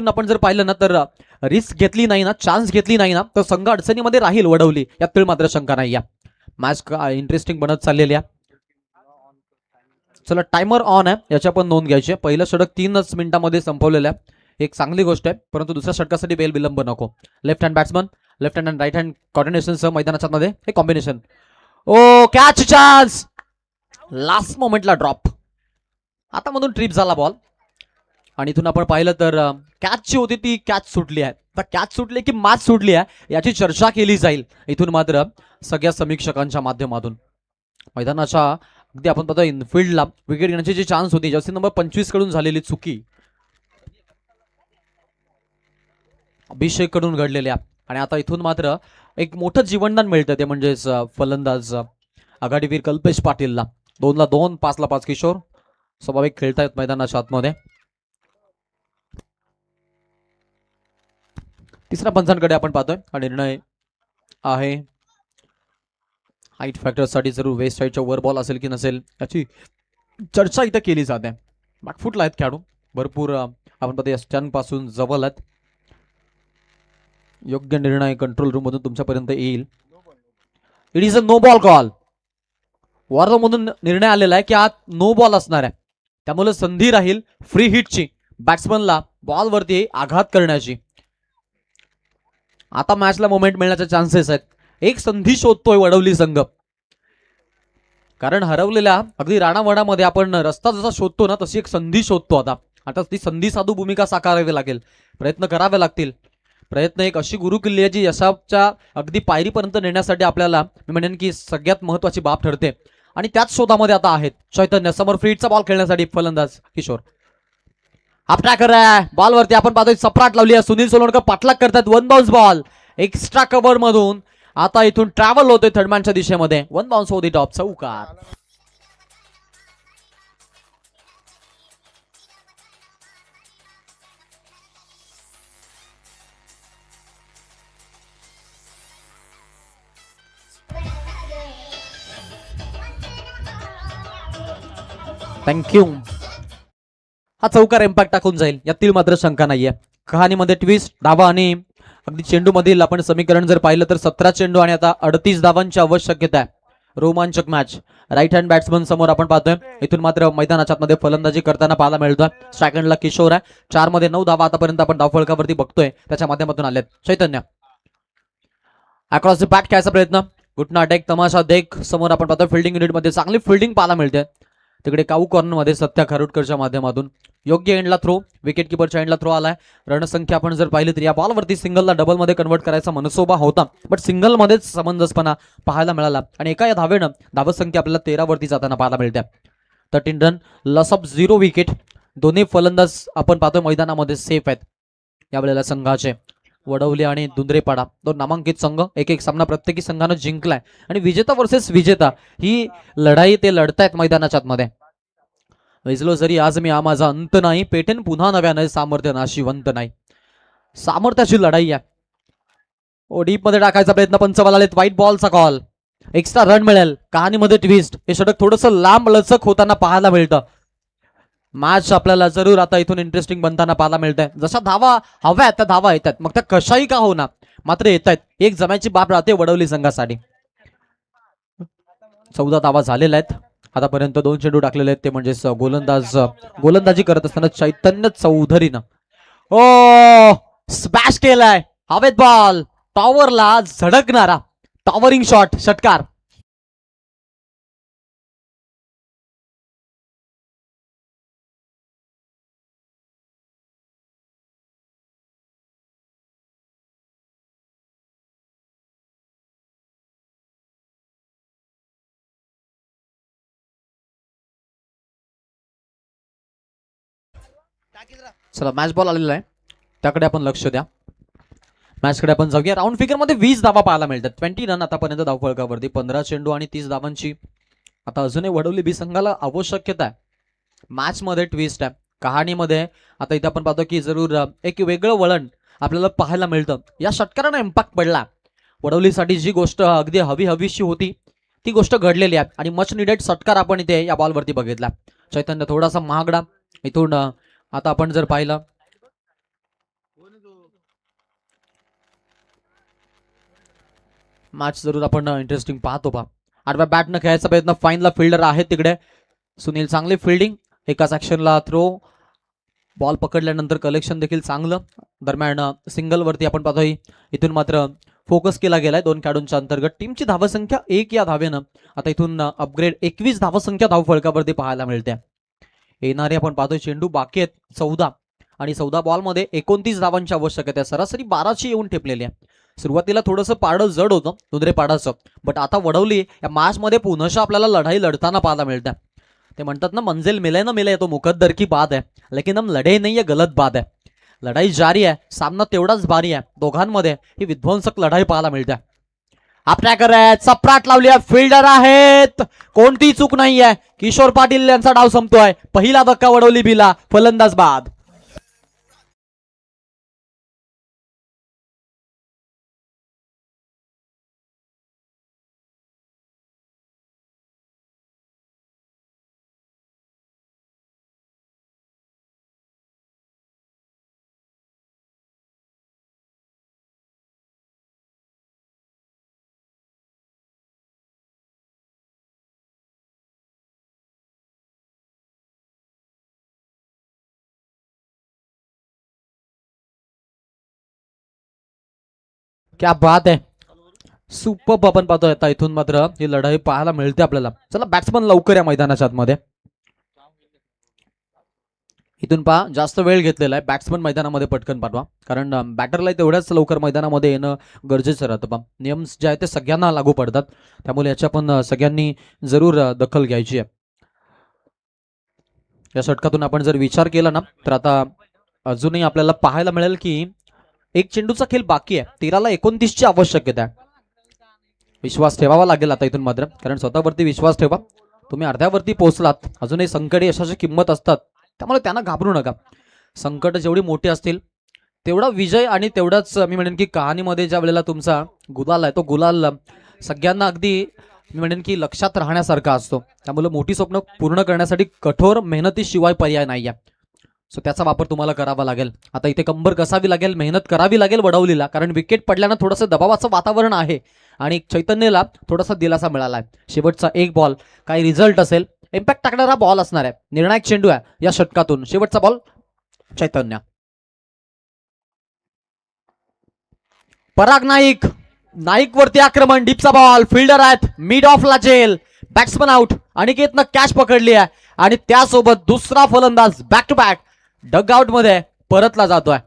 आपण जर पाहिलं ना तर रिस्क घेतली नाही ना, चान्स घेतली नाही ना, तर संघ अडचणीमध्ये राहील वडवली, यात तीळ मात्र शंका नाही. या मॅच इंटरेस्टिंग बनत चाललेली आहे. चला टायमर ऑन आहे, याची आपण नोंद घ्यायची आहे. पहिलं षटक 3च मिनिटांमध्ये संपवलेलं आहे, एक चांगली गोष्ट आहे, परंतु दुसऱ्या षटकासाठी बेल विलंब नको. Left hand batsman, left hand and right hand कॉर्डिनेशनसह मैदानाच्या मध्ये हे combination. Oh catch chance, last मोमेंटला ड्रॉप, हातामधून ट्रिप झाला बॉल आणि इथून आपण पाहिलं तर कॅच जी होती ती कॅच सुटली आहे. तर कॅच सुटली की मॅच सुटली आहे याची चर्चा केली जाईल इथून मात्र सगळ्या समीक्षकांच्या माध्यमातून. मैदानाच्या अगदी आपण पाहतो इनफिल्डला विकेट घेण्याची जी चान्स होती, जर्सी नंबर 25 कडून झालेली चुकी अभिषेक कडून घडलेल्या. आणि आता इथून मात्र एक मोठं जीवनदान मिळतं, ते म्हणजेच फलंदाज आघाडीवीर कल्पेश पाटीलला. 2ला 2, 5ला 5 किशोर स्वाभाविक खेळतायत मैदानाच्या आतमध्ये. तिसऱ्या पंचांकडे आपण पाहतोय हा निर्णय आहे हाईट फॅक्टरसाठी जरूर वेस्ट साईडच्या वर बॉल असेल की नसेल याची चर्चा इथं केली जाते. बॅकफुटला आहेत खेळाडू भरपूर, आपण पाहतो स्टंप पासून जवळ आहेत. योग्य निर्णय कंट्रोल रूम मधून तुमच्यापर्यंत येईल. It is a no ball call. वॉर मधून निर्णय आलेला आहे की आज नो बॉल असणार आहे, त्यामुळे संधी राहील फ्री हिटची, बॅट्समनला बॉलवरती आघात करण्याची. आता मॅचला मोमेंट मिळण्याचे चान्सेस आहेत. एक संधी शोधतोय वडवली संघ, कारण हरवलेल्या अगदी राणावणामध्ये आपण रस्ता जसा शोधतो ना, तशी एक संधी शोधतो. आता ती संधी साधू भूमिका साकारावी लागेल, प्रयत्न करावे लागतील. प्रयत्न एक अशी गुरुकिल्ली आहे जी यशाच्या अगदी पायरीपर्यंत नेण्यासाठी आपल्याला मी म्हणेन की सगळ्यात महत्वाची बाब ठरते. आणि त्याच शोधामध्ये आता आहेत चैतन्य. समोर फ्रीटचा बॉल खेळण्यासाठी फलंदाज किशोर हाफ ट्रॅकर आहे, बॉलवरती आपण पाहतोय सपराट लावली आहे. सुनील सोलवणकर पाठलाग करतात. 1 बाउन्स बॉल एक्स्ट्रा कव्हर मधून आता इथून ट्रॅव्हल होतोय थर्डमॅनच्या दिशेमध्ये. 1 बाउन्स हो दी टॉप, चौकार. थँक्यू. हा चौकार इम्पॅक्ट टाकून जाईल यातील मात्र शंका नाहीये. कहाणीमध्ये ट्विस्ट, धावा आणि अगदी चेंडू मधील आपण समीकरण जर पाहिलं तर 17 चेंडू आणि आता 38 धावांची आवश्यकता आहे. रोमांचक मॅच. राईट हँड बॅट्समन समोर आपण पाहतोय इथून मात्र मैदानाच्या मध्ये फलंदाजी करताना पाहायला मिळतोय. सेकंडला किशोर आहे. 4 मध्ये 9 धावा आतापर्यंत आपण धावफलकावरती बघतोय, त्याच्या माध्यमातून आलेत. चैतन्य अक्रॉस द बॅट खेळायचा प्रयत्न, घुटना अटॅक तमाशा देख. समोर आपण पाहतोय फिल्डिंग युनिट मध्ये चांगली फिल्डिंग पाहायला मिळते. तिकडे काऊ कॉर्नर मध्ये सत्या खारुटकरच्या माध्यमातून योग्य एंडला थ्रो, विकेट किपरच्या एंडला थ्रो आलाय. रणसंख्या आपण जर पाहिली तर या बॉलवरती सिंगलला डबल मध्ये कन्वर्ट करायचा मनसोबा होता, बट सिंगल मध्येच समंजसपणा पाहायला मिळाला आणि एका या धावेनं धावसंख्या आपल्याला 13 वरती जाताना पाहायला मिळते. 13 रन, लॉस ऑफ 0 विकेट. दोन्ही फलंदाज आपण पाहतोय मैदानामध्ये सेफ आहेत यावेळेला संघाचे. वडवली आणि दुंद्रेपाडा दोन नामांकित संघ, एक एक सामना प्रत्येकी संघानं जिंकलाय आणि विजेता वर्सेस विजेता ही लढाई ते लढतायत मैदानाच्या आतमध्ये. विजलो जरी आज मी माझा अंत नाही, पेटेन पुन्हा नव्याने सामर्थ्य नाशिवंत नाही. सामर्थ्याची लढाई आहे. ओ डीप मध्ये टाकायचा प्रयत्न, पंचवाला आलेत. व्हाईट बॉलचा कॉल, एक्स्ट्रा रन मिळेल. कहाणीमध्ये ट्विस्ट, हे षटक थोडंसं लांब लचक होताना पाहायला मिळतं. मॅच आपल्याला जरूर आता इथून इंटरेस्टिंग बनताना पाहायला मिळतंय. जशा धावा हव्यात त्या धावा येतात, मग त्या कशाही का होणार मात्र येत आहेत. एक जमायची बाब राहते वडवली संघासाठी. 14 धावा झालेल्या आहेत आतापर्यंत. 2 चेंडू टाकलेले आहेत, ते म्हणजे गोलंदाजी करत असताना चैतन्य चौधरीनं ओ स्मॅश केलाय. हवेत बॉल, टॉवरला झडकणारा टॉवरिंग शॉट, षटकार. चला मॅच बॉल आलेला आहे, त्याकडे आपण लक्ष द्या. मॅचकडे आपण जाऊया. राऊंड फिगर मध्ये 20 धावा पाहायला मिळतात. 20 रन आतापर्यंत धावफलकावरती, 15 चेंडू आणि 30 धावांची आता अजूनही वडवली बी संघाला आवश्यकता आहे. मॅच मध्ये ट्विस्ट आहे, कहाणीमध्ये आता इथे आपण पाहतो की जरूर एक वेगळं वळण आपल्याला पाहायला मिळतं. या षटकारानं इम्पॅक्ट पडला. वडवलीसाठी जी गोष्ट अगदी हवीशी होती ती गोष्ट घडलेली आहे आणि मच निडेड षटकार आपण इथे या बॉलवरती बघितला. चैतन्य थोडासा महागडा इथून आता आपण जर पाहिलं मॅच जरूर आपण इंटरेस्टिंग पाहतो पहा. आडव्या बॅटनं खेळायचा प्रयत्न, फाईनला फिल्डर आहे तिकडे सुनील, चांगली फिल्डिंग, एकाच ऍक्शनला थ्रो, बॉल पकडल्यानंतर कलेक्शन देखील चांगलं. दरम्यान सिंगल वरती आपण पाहतोय इथून मात्र फोकस केला गेलाय 2 खेळाडूंच्या अंतर्गत. टीमची धावसंख्या 1 या धावेनं आता इथून अपग्रेड 21 धावसंख्या धावफलकावरती पाहायला मिळते. येणारे आपण पाहतोय चेंडू बाकी आहेत 14 आणि 14 बॉलमध्ये 29 धावांची आवश्यकता आहे. सरासरी 12ची येऊन ठेपलेली आहे. सुरुवातीला थोडंसं पारडं जड होतं दुधरे पाडाचं, बट आता वडवली या मॅचमध्ये पुनश्च आपल्याला लढाई लढताना पाहायला मिळते. ते म्हणतात ना, मंजिल मिले ना मिले तो मुकद्दर की बात है, लेकिन हम लढे नहीं, ये गलत बात है. लढाई जारी आहे, सामना तेवढाच भारी आहे. दोघांमध्ये ही विध्वंसक लढाई पाहायला मिळते. आपल्याकडे आहेत, सप्राट लावली आहे, फिल्डर आहेत, कोणती चूक नाही आहे. किशोर पाटील यांचा डाव संपतोय. पहिला धक्का वडवली बिला, फलंदाज बाद. क्या बात आहे, सुपर आपण पाहतोय. आता इथून मात्र ही लढाई पाहायला मिळते आपल्याला. चला बॅट्समन लवकर या मैदानाच्या आतमध्ये. इथून पहा जास्त वेळ घेतलेला आहे. बॅट्समन मैदानामध्ये पटकन पाठवा, कारण बॅटरला तेवढ्याच लवकर मैदानामध्ये येणं गरजेचं राहतं. पहा नियम जे आहे ते सगळ्यांना लागू पडतात, त्यामुळे याच्या पण सगळ्यांनी जरूर दखल घ्यायची आहे. या षटकातून आपण जर विचार केला ना तर आता अजूनही आपल्याला पाहायला मिळेल की एक चेंडूचा खेळ बाकी आहे. 13ला 29ची आवश्यकता आहे. विश्वास ठेवावा लागेल आता इथून मात्र, कारण स्वतःवरती विश्वास ठेवा. तुम्ही अर्ध्यावरती पोहोचलात, अजूनही संकटे यशाची किंमत असतात, त्यामुळे त्यांना घाबरू नका. संकट जेवढी मोठी असतील तेवढा विजय आणि तेवढाच मी म्हणेन की कहाणीमध्ये ज्या वेळेला तुमचा गुलाल आहे तो गुलाल सगळ्यांना अगदी मी म्हणेन की लक्षात राहण्यासारखा असतो. त्यामुळे मोठी स्वप्न पूर्ण करण्यासाठी कठोर मेहनतीशिवाय पर्याय नाही आहे. सो त्याचा वापर तुम्हाला करावा लागेल. आता इथे कंबर कसावी लागेल, मेहनत करावी लागेल वडवलीला, कारण विकेट पडल्यानं थोडंसं दबावाचं वातावरण आहे आणि चैतन्यला थोडासा दिलासा मिळाला आहे. शेवटचा एक बॉल काय रिझल्ट असेल, इम्पॅक्ट टाकणारा बॉल असणार आहे. निर्णायक चेंडू आहे या षटकातून. शेवटचा बॉल चैतन्य. पराग नाईक, नाईक वरती आक्रमण, डीपचा बॉल, फिल्डर आहेत, मिड ऑफला जेल, बॅट्समन आउट. अनिकेतनं कॅच पकडली आहे आणि त्यासोबत दुसरा फलंदाज back to back dugout मध्ये परतला जातोय.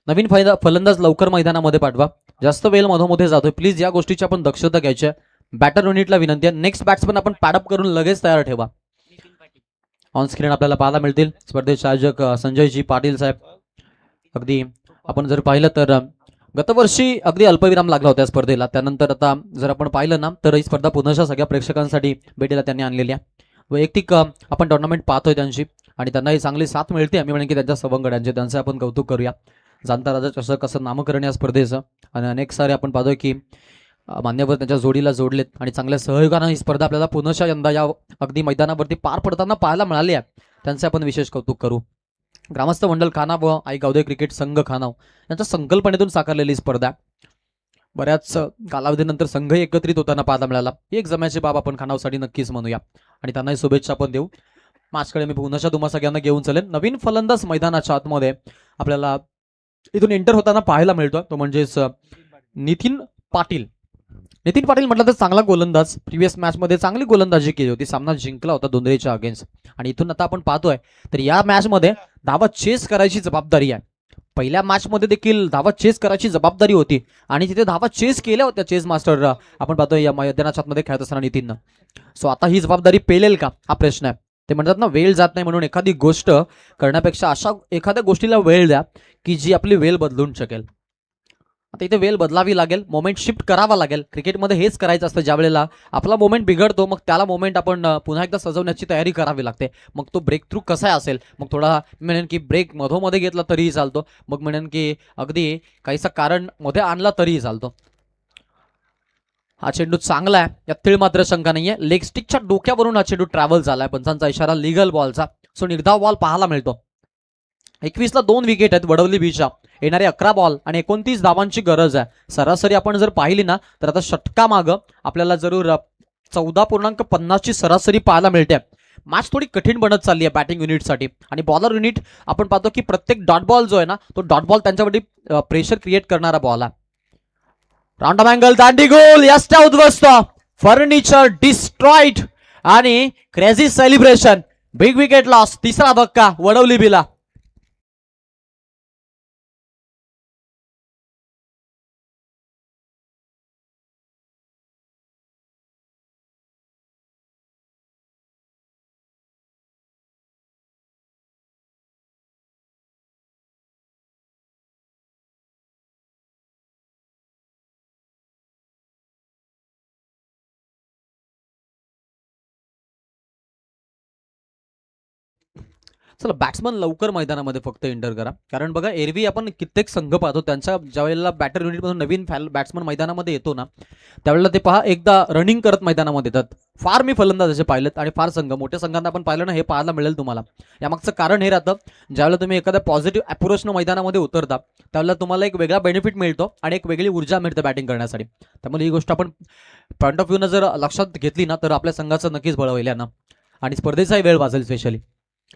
नवीन फलंदाज लवकर मैदानामध्ये पाठवा. जास्त वेळ मधोमध जातोय, प्लीज या गोष्टीची आपण दक्षता घ्यायची आहे. बॅटर युनिटला विनंती आहे, नेक्स्ट बॅट्समन आपण पॅडअप करून लगेच तयार ठेवा. ऑन स्क्रीन आपल्याला पाहायला मिळतील स्पर्धेचे आयोजक संजयजी पाटील साहेब. अगदी आपण जर पाहिलं तर गतवर्षी अगदी अल्पविराम लागला होता स्पर्धेला, त्यानंतर आता जर आपण पाहिलं ना तर ही स्पर्धा पुन्हा सगळ्या प्रेक्षकांसाठी भेटीला त्यांनी आणलेली आहे. वैयक्तिक आपण टुर्नामेंट पाहतोय त्यांची आणि त्यांनाही चांगली साथ मिळते. आम्ही म्हणेन की त्यांच्या सवंगड्यांचे त्यांचं आपण कौतुक करूया. जाणता राजा चषक असं नामकरण या स्पर्धेचं, आणि अनेक सारे आपण पाहतोय की मान्यवर त्यांच्या जोडीला जोडलेत आणि चांगल्या सहयोगानं ही स्पर्धा आपल्याला पुन्हा यंदा या अगदी मैदानावरती पार पडताना पाहायला मिळाली आहे. त्यांचे आपण विशेष कौतुक करू. ग्रामस्थ मंडळ खानाव व आई गावदे क्रिकेट संघ खानाव यांच्या संकल्पनेतून साकारलेली स्पर्धा. बऱ्याच कालावधीनंतर संघ एकत्रित होताना पाहायला मिळाला. ही एक जमायची बाब आपण खानावसाठी नक्कीच म्हणूया आणि त्यांनाही शुभेच्छा पण देऊ. मॅचकडे मी पुन्हा तुम्हा सगळ्यांना घेऊन चालेल. नवीन फलंदाज मैदानाच्या आतमध्ये आपल्याला इथून एंटर होताना पाहायला मिळतो, तो म्हणजेच नितीन पाटील. नितीन पाटील म्हटलं तर चांगला गोलंदाज, प्रिव्हियस मॅच मध्ये चांगली गोलंदाजी केली होती, सामना जिंकला होता दोंदरेच्या अगेन्स्ट. आणि इथून आता आपण पाहतोय तर या मॅच मध्ये धावा चेस करायची जबाबदारी आहे. पहिल्या मॅच मध्ये देखील धावा चेस करायची जबाबदारी होती आणि तिथे धावा चेस केल्या होत्या चेस मास्टर आपण पाहतोय या मैदानाच्या आतमध्ये खेळत असताना नितीननं. सो आता ही जबाबदारी पेलेल का हा प्रश्न आहे. ते म्हणतात ना, वेळ जात नाही म्हणून एखादी गोष्ट करण्यापेक्षा अशा एखाद्या गोष्टीला वेळ द्या की जी आपली वेळ बदलून शकेल. आता इथे वेळ बदलावी लागेल, मोमेंट शिफ्ट करावा लागेल. क्रिकेटमध्ये हेच करायचं असतं, ज्या वेळेला आपला मोमेंट बिघडतो मग त्याला मोमेंट आपण पुन्हा एकदा सजवण्याची तयारी करावी लागते. मग तो ब्रेक थ्रू कसा असेल, मग थोडा म्हणेन की ब्रेक मधोमध्ये घेतला तरीही चालतो, मग म्हणेन की अगदी काहीसा कारण मध्ये आणला तरीही चालतो. हा चेंडू चांगला आहे, यात तीळ मात्र शंका नाहीये. लेग स्टिकच्या डोक्यावरून हा चेंडू ट्रॅव्हल झालाय, पंचांचा इशारा लिगल बॉलचा. सो निर्धाव बॉल पाहायला मिळतो. 21ला 2 विकेट आहेत वडवली बीच्या. येणारे 11 बॉल आणि 29 धावांची गरज आहे. सरासरी आपण जर पाहिली ना तर आता षटका मागं आपल्याला जरूर 14.50 ची सरासरी पाहायला मिळते. मॅच थोडी कठीण बनत चालली आहे बॅटिंग युनिटसाठी आणि बॉलर युनिट आपण पाहतो की प्रत्येक डॉट बॉल जो आहे ना तो डॉट बॉल त्यांच्यावरती प्रेशर क्रिएट करणारा बॉल आहे. राउंड ऑफ अँगल दांडी गोल, यष्टा उद्ध्वस्त, फर्निचर डिस्ट्रॉइड आणि crazy celebration. Big wicket loss, तिसरा धक्का वडवली बीला. चला बॅट्समन लवकर मैदानामध्ये फक्त एंटर करा, कारण बघा एरवी आपण कित्येक संघ पाहतो त्यांच्या ज्या वेळेला बॅटर युनिटमधून नवीन बॅट्समन मैदानामध्ये येतो ना त्यावेळेला ते पहा एकदा रनिंग करत मैदानामध्ये येतात. फार मी फलंदाज असे पाहिलेत आणि फार संघ मोठ्या संघांना आपण पाहिलं ना हे पाहायला मिळेल तुम्हाला. यामागचं कारण हे राहतं, ज्यावेळेला तुम्ही एखाद्या पॉझिटिव्ह अप्रोचनं मैदानामध्ये उतरता त्यावेळेला तुम्हाला एक वेगळा बेनिफिट मिळतो आणि एक वेगळी ऊर्जा मिळते बॅटिंग करण्यासाठी. त्यामुळे ही गोष्ट आपण पॉईंट ऑफ व्ह्यूनं जर लक्षात घेतली ना तर आपल्या संघाचं नक्कीच बळ होईल ना आणि स्पर्धेचाही वेळ वाजेल. स्पेशली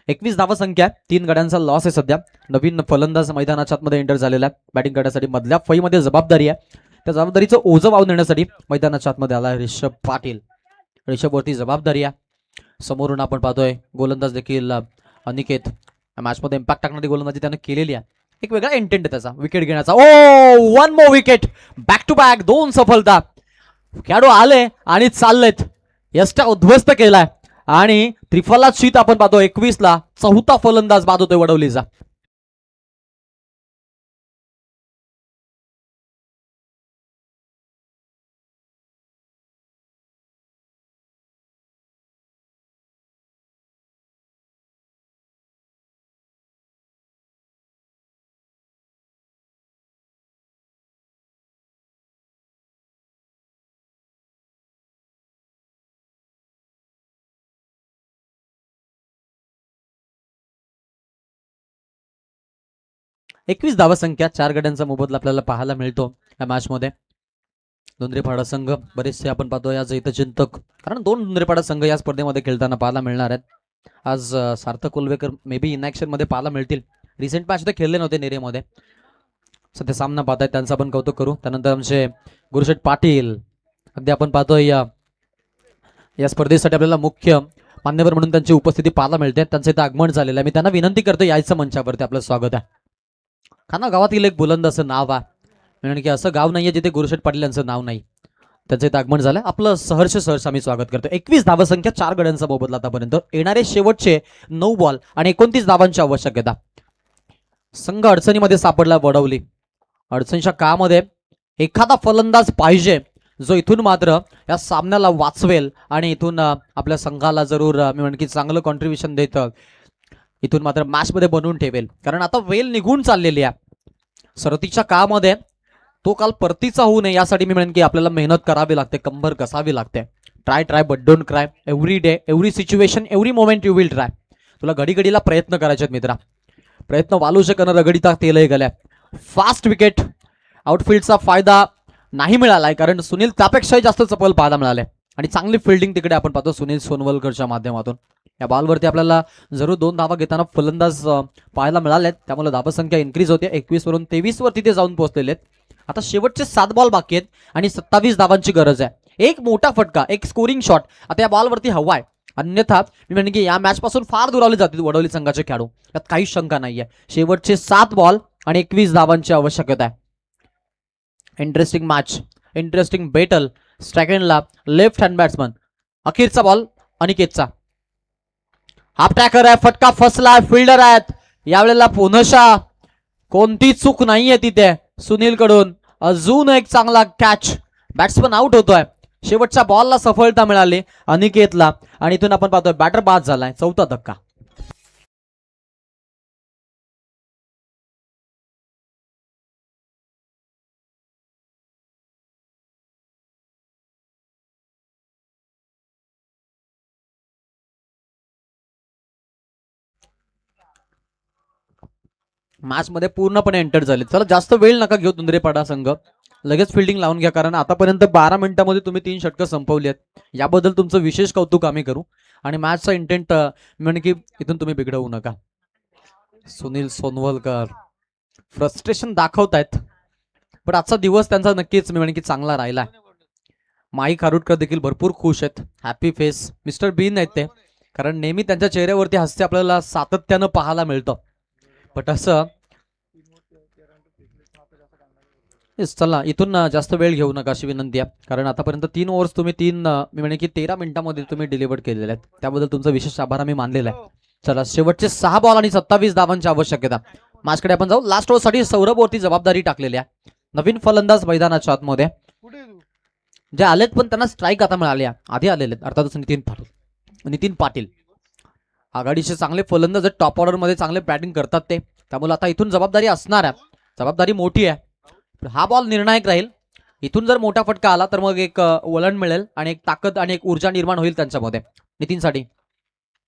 21 धावा संख्या, 3 गड्यांचा लॉस आहे सध्या. नवीन फलंदाज मैदानाच्या आतमध्ये एंटर झालेला आहे बॅटिंग करण्यासाठी. मधल्या फळीमध्ये जबाबदारी आहे, त्या जबाबदारीचं ओझं वाहून नेण्यासाठी मैदानाच्या आतमध्ये आला ऋषभ पाटील. ऋषभवरती जबाबदारी आहे. समोरून आपण पाहतोय गोलंदाज देखील अनिकेत. मॅचमध्ये इम्पॅक्ट टाकणारी गोलंदाजी त्यानं केलेली आहे. एक वेगळा इंटेंट आहे त्याचा विकेट घेण्याचा. Oh 1 more wicket, back to back 2 सफलता. खेळाडू आले आणि चाललेत. यष्टा उद्ध्वस्त केलाय आणि त्रिफला शीत आपण पाहतो 21ला 4था फलंदाज बाद होतोय वडवलीचा. एकवीस धावा संख्या, 4 गड्यांचा मोबदला आपल्याला पाहायला मिळतो या मॅच मध्ये. धुंद्रेपाडा संघ बरेचसे आपण पाहतो आज इथं चिंतक, कारण 2 धुंद्रेपाडा संघ या स्पर्धेमध्ये खेळताना पाहायला मिळणार आहेत. आज सार्थक कोल्वेकर मे बी इनॅक्शन मध्ये पाहायला मिळतील. रिसेंट मॅच ते खेळले नव्हते नेरेमध्ये, सध्या सामना पाहतायत त्यांचं आपण कौतुक करू. त्यानंतर आमचे गुरुशेठ पाटील, अगदी आपण पाहतोय या स्पर्धेसाठी आपल्याला मुख्य मान्यवर म्हणून त्यांची उपस्थिती पाहायला मिळते. त्यांचं इथं आगमन झालेलं आहे. मी त्यांना विनंती करतो यायचं मंचावरती, आपलं स्वागत आहे. खाना गावातील एक बुलंद असं नाव आहे, म्हणजे की असं गाव नाहीये जिथे गुरुशेठ पाटील यांचं नाव नाही. त्यांचं इथं आगमन झालं, आपलं सहर्ष आम्ही स्वागत करतो. 21 धावा संख्या, 4 गड्यांचा मोबदला आतापर्यंत. येणारे शेवटचे 9 बॉल आणि 29 धावांची आवश्यकता. संघ अडचणीमध्ये सापडला वडवली. अडचणीच्या काळामध्ये एखादा फलंदाज पाहिजे जो इथून मात्र या सामन्याला वाचवेल आणि इथून आपल्या संघाला जरूर मी म्हणेन की चांगलं कॉन्ट्रीब्युशन देतं, इथून मात्र मॅच मध्ये बनवून ठेवेल. कारण आता वेळ निघून चाललेली आहे. सरतीच्या काळामध्ये तो काल परतीचा होऊ नये यासाठी मी म्हणेन की आपल्याला मेहनत करावी लागते, कंबर कसावी लागते. Try but don't cry. Every day, every situation, every moment you will try. तुला घडीघडीला प्रयत्न करायचे आहेत मित्रा. प्रयत्न वालू शकणं रगडीता तेलही गेल्या. फास्ट विकेट, आउटफील्डचा फायदा नाही मिळालाय कारण सुनील त्यापेक्षाही जास्त चपल पाहायला मिळाले आणि चांगली फिल्डिंग तिकडे आपण पाहतो सुनील सोनवलकरच्या माध्यमातून. या बॉलवरती आपल्याला जरूर 2 धावा घेताना फलंदाज पाहायला मिळाले आहेत, त्यामुळे धावसंख्या इन्क्रीज होते. 21 वरून 23 वरती ते जाऊन पोहोचलेले आहेत. आता शेवटचे 7 बॉल बाकी आहेत आणि 27 धावांची गरज आहे. एक मोठा फटका, एक स्कोरिंग शॉट आता या बॉलवरती हवा आहे, अन्यथा मी म्हणेन की या मॅच पासून फार दुरावले जातील वडवली संघाचे खेळाडू, यात काहीच शंका नाहीये. शेवटचे 7 बॉल आणि 21 धावांची आवश्यकता आहे. Interesting match, interesting battle. सेकंडला लेफ्ट हँड बॅट्समन, अखेरचा बॉल अनिकेतचा. हाफ ट्रॅकर आहे, फटका फसला, फिल्डर आहेत. यावेळेला पुनशा कोणती चूक नाहीये तिथे सुनील कडून. अजून एक चांगला कॅच, बॅट्समन आउट होतोय. शेवटच्या बॉलला सफलता मिळाली अनिकेतला आणि इथून आपण पाहतोय बॅटर बाद झालाय. 4था धक्का. मॅच मध्ये पूर्णपणे एंटर झाले. चला जास्त वेळ नका घेऊ तुंद्रेपाडा संघ, लगेच फिल्डिंग लावून घ्या, कारण आतापर्यंत 12 मिनिटांमध्ये तुम्ही 3 षटकं संपवली आहेत. याबद्दल तुमचं विशेष कौतुक आम्ही करू आणि मॅचचा इंटेंट म्हणजे की इथून तुम्ही बिघडवू नका. सुनील सोनवलकर फ्रस्ट्रेशन दाखवतायत, पण आजचा दिवस त्यांचा नक्कीच मी की चांगला राहिला. माई खारुटकर देखील भरपूर खुश आहेत, हॅपी फेस. मिस्टर बीन आहेत ते, कारण नेहमी त्यांच्या चेहऱ्यावरती हास्य आपल्याला सातत्यानं पाहायला मिळतं. बट असं चला इथून जास्त वेळ घेऊ नका अशी विनंती आहे, कारण आतापर्यंत 3 ओव्हर्स तुम्ही मी म्हणे की 13 मिनिटांमध्ये तुम्ही डिलिव्हर केलेले आहेत, त्याबद्दल तुमचा विशेष आभार आम्ही मानलेला आहे. चला शेवटचे 6 बॉल आणि 27 धावांची आवश्यकता. मॅचकडे आपण जाऊ. लास्ट ओव्हरसाठी सौरभवरती जबाबदारी टाकलेली आहे. नवीन फलंदाज मैदानाच्या आतमध्ये जे आलेत, पण त्यांना स्ट्राईक आता मिळाली. आधी आलेले अर्थातच नितीन पाटील आघाडीचे चांगले फलंदाज, टॉप ऑर्डर मध्ये चांगले बॅटिंग करतात ते, त्यामुळे आता इथून जबाबदारी असणार आहे. जबाबदारी मोठी आहे. हा बॉल निर्णायक राहील. इथून जर मोठा फटका आला तर मग एक वळण मिळेल आणि एक ताकद आणि एक ऊर्जा निर्माण होईल त्यांच्यामध्ये. नितीनसाठी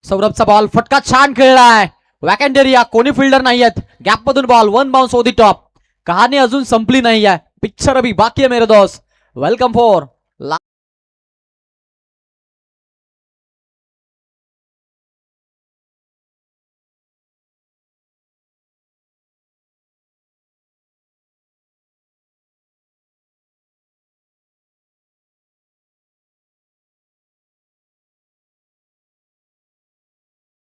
सौरभचा बॉल, फटका छान खेळलाय. वॅकंट एरिया, कोणी फिल्डर नाही आहेत. गॅप मधून ball, 1 bounce on the top. कहाणी अजून संपली नाही आहे, पिक्चर अभी बाकी है मेरे दोस्त. वेलकम फॉर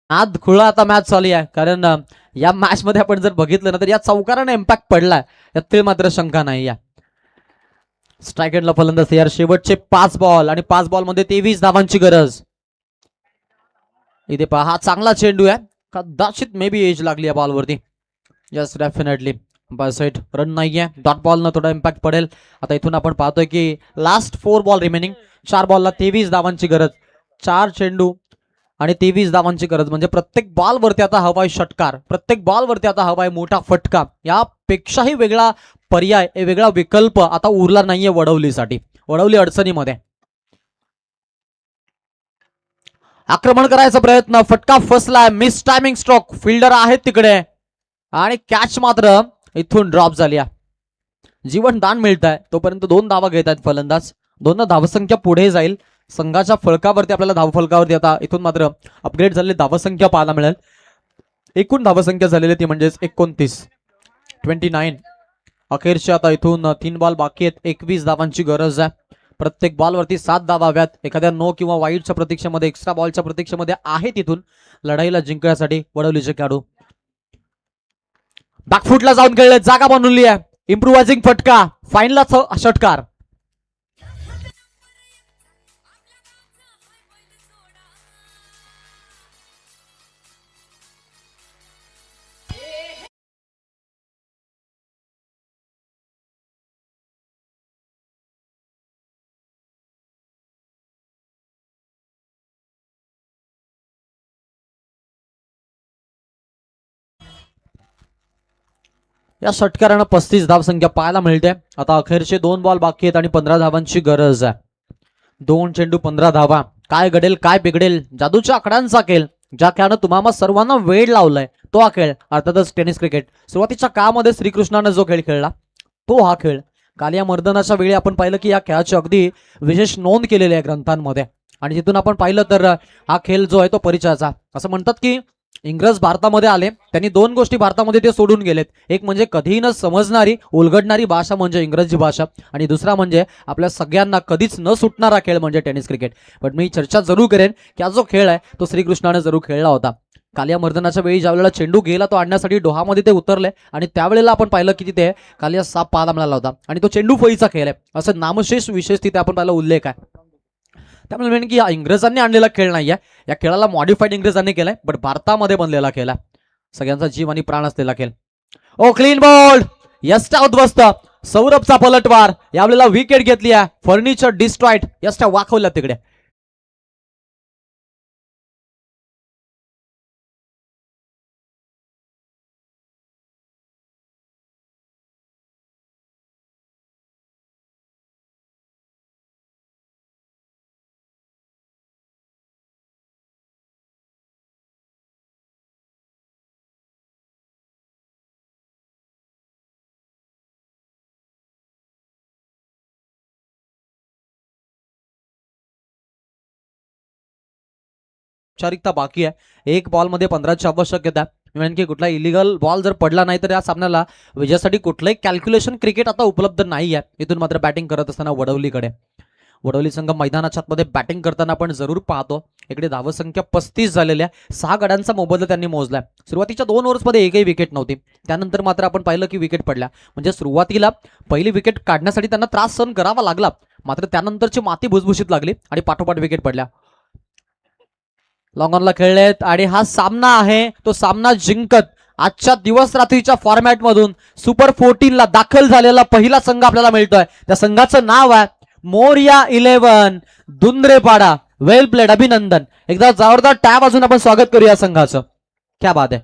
नाद खुळा आता मॅच चालू आहे, कारण या मॅच मध्ये आपण जर बघितलं ना तर या चौकाराने इम्पॅक्ट पडलाय, यात मात्र शंका नाही आहे. स्ट्राईक एंडला फलंदाज तयार. शेवटचे 5 बॉल आणि 5 बॉल मध्ये 23 धावांची गरज. इथे पहा, हा चांगला चेंडू आहे, कदाचित मे बी एज लागली या बॉलवरती. यस डेफिनेटली बायसाइड रन नाहीये. डॉट बॉल न थोडा इम्पॅक्ट पडेल. आता इथून आपण पाहतोय की लास्ट 4 बॉल रिमेनिंग. 4 बॉलला 23 धावांची गरज. 4 चेंडू आणि 23 धावांची गरज, म्हणजे प्रत्येक बॉल वरती आता हवाय षटकार, प्रत्येक बॉल वरती आता हवाय मोठा फटका. यापेक्षाही वेगळा पर्याय, वेगळा विकल्प आता उरला नाहीये वडवलीसाठी. वडवली अडचणीमध्ये. आक्रमण करायचा प्रयत्न, फटका फसलाय, मिस टायमिंग स्ट्रोक. फिल्डर आहेत तिकडे आणि कॅच मात्र इथून ड्रॉप झाली. जीवन दान मिळत आहे तोपर्यंत 2 धावा घेत आहेत फलंदाज. 2 धावसंख्या पुढे जाईल संघाच्या फलकावरती. आपल्याला धावफलकावरती आता इथून मात्र अपग्रेड झालेली धावसंख्या पाहायला मिळेल. एकूण धावसंख्या झालेली ती म्हणजेच 29. अखेरच्या आता इथून 3 बॉल बाकी आहेत. 21 धावांची गरज आहे. प्रत्येक बॉलवरती 7 धावा हव्यात. एखाद्या नो किंवा वाईडच्या प्रतीक्षेमध्ये, एक्स्ट्रा बॉलच्या प्रतीक्षेमध्ये आहे तिथून लढाईला जिंकण्यासाठी वडवलीचे खेळाडू. बॅकफुटला जाऊन खेळले, जागा बनवली आहे. इम्प्रुव्हायझिंग फटका, फाईनला षटकार. या षटकारानं 35 धावसंख्या पाहायला मिळते. आता अखेरचे 2 बॉल बाकी आहेत आणि 15 धावांची गरज आहे. 2 चेंडू 15 धावा. काय घडेल, काय बिघडेल, जादूच्या आकड्यांचा खेळ. ज्या खेळानं तुम्हाला सर्वांना वेळ लावलाय तो हा खेळ, अर्थातच टेनिस क्रिकेट. सुरुवातीच्या काळामध्ये श्रीकृष्णानं जो खेळ खेळला तो हा खेळ. काल या मर्दनाच्या वेळी आपण पाहिलं की या खेळाची अगदी विशेष नोंद केलेली आहे ग्रंथांमध्ये. आणि तिथून आपण पाहिलं तर हा खेळ जो आहे तो परिचयाचा. असं म्हणतात की इंग्रज भारतामध्ये आले, त्यांनी दोन गोष्टी भारतामध्ये ते सोडून गेलेत. एक म्हणजे कधीही न समजणारी उलगडणारी भाषा म्हणजे इंग्रजी भाषा, आणि दुसरा म्हणजे आपल्या सगळ्यांना कधीच न सुटणारा खेळ म्हणजे टेनिस क्रिकेट. पण मी चर्चा जरूर करेन की हा जो खेळ आहे तो श्रीकृष्णाने जरूर खेळला होता. कालिया मर्दनाच्या वेळी ज्यावेळेला चेंडू गेला तो आणण्यासाठी डोहामध्ये ते उतरले, आणि त्यावेळेला आपण पाहिलं की तिथे कालिया साप पाहायला मिळाला होता, आणि तो चेंडू फळीचा खेळ आहे असं नामशेष विशेष तिथे आपण पाहिला उल्लेख आहे. त्यामुळे म्हणेन की हा इंग्रजांनी आणलेला खेळ नाहीये, या खेळाला मॉडिफाईड इंग्रजांनी केलाय, बट भारतामध्ये बनलेला खेळ आहे, सगळ्यांचा जीव आणि प्राण असलेला खेळ. ओ क्लीन बॉल, यष्टा उद्ध्वस्त, सौरभचा पलटवार, यावेळेला विकेट घेतली आहे, फर्निचर डिस्ट्रॉइड, यष्टा वाखवल्या तिकडे. औपचारिकता बाकी आहे. एक बॉल मध्ये 15ची आवश्यकता. म्हणून की कुठला इलिगल बॉल जर पडला नाही तर या सामन्याला विजयासाठी कुठलंही कॅल्क्युलेशन क्रिकेट आता उपलब्ध नाही आहे. इथून मात्र बॅटिंग करत असताना वडवली संघ मैदानाच्या आतमध्ये बॅटिंग करताना आपण जरूर पाहतो. इकडे धावसंख्या 35 झालेल्या, 6 गड्यांचा मोबदला त्यांनी मोजलाय. सुरुवातीच्या 2 ओव्हर्समध्ये एकही विकेट नव्हती, त्यानंतर मात्र आपण पाहिलं की विकेट पडल्या. म्हणजे सुरुवातीला पहिली विकेट काढण्यासाठी त्यांना त्रास सहन करावा लागला, मात्र त्यानंतरची माती भुसभुशीत लागली आणि पाठोपाठ विकेट पडल्या. लॉंग ऑनला खेळलेत आणि हा सामना आहे तो सामना जिंकत आजच्या दिवस रात्रीच्या फॉर्मॅट मधून सुपर 14 ला दाखल झालेला पहिला संघ आपल्याला मिळतोय. त्या संघाचं नाव आहे मोरिया 11 दुंद्रेपाडा. वेल प्लेड, अभिनंदन. एकदा जोरदार टॅब अजून आपण स्वागत करूया संघाचं. क्या बात आहे.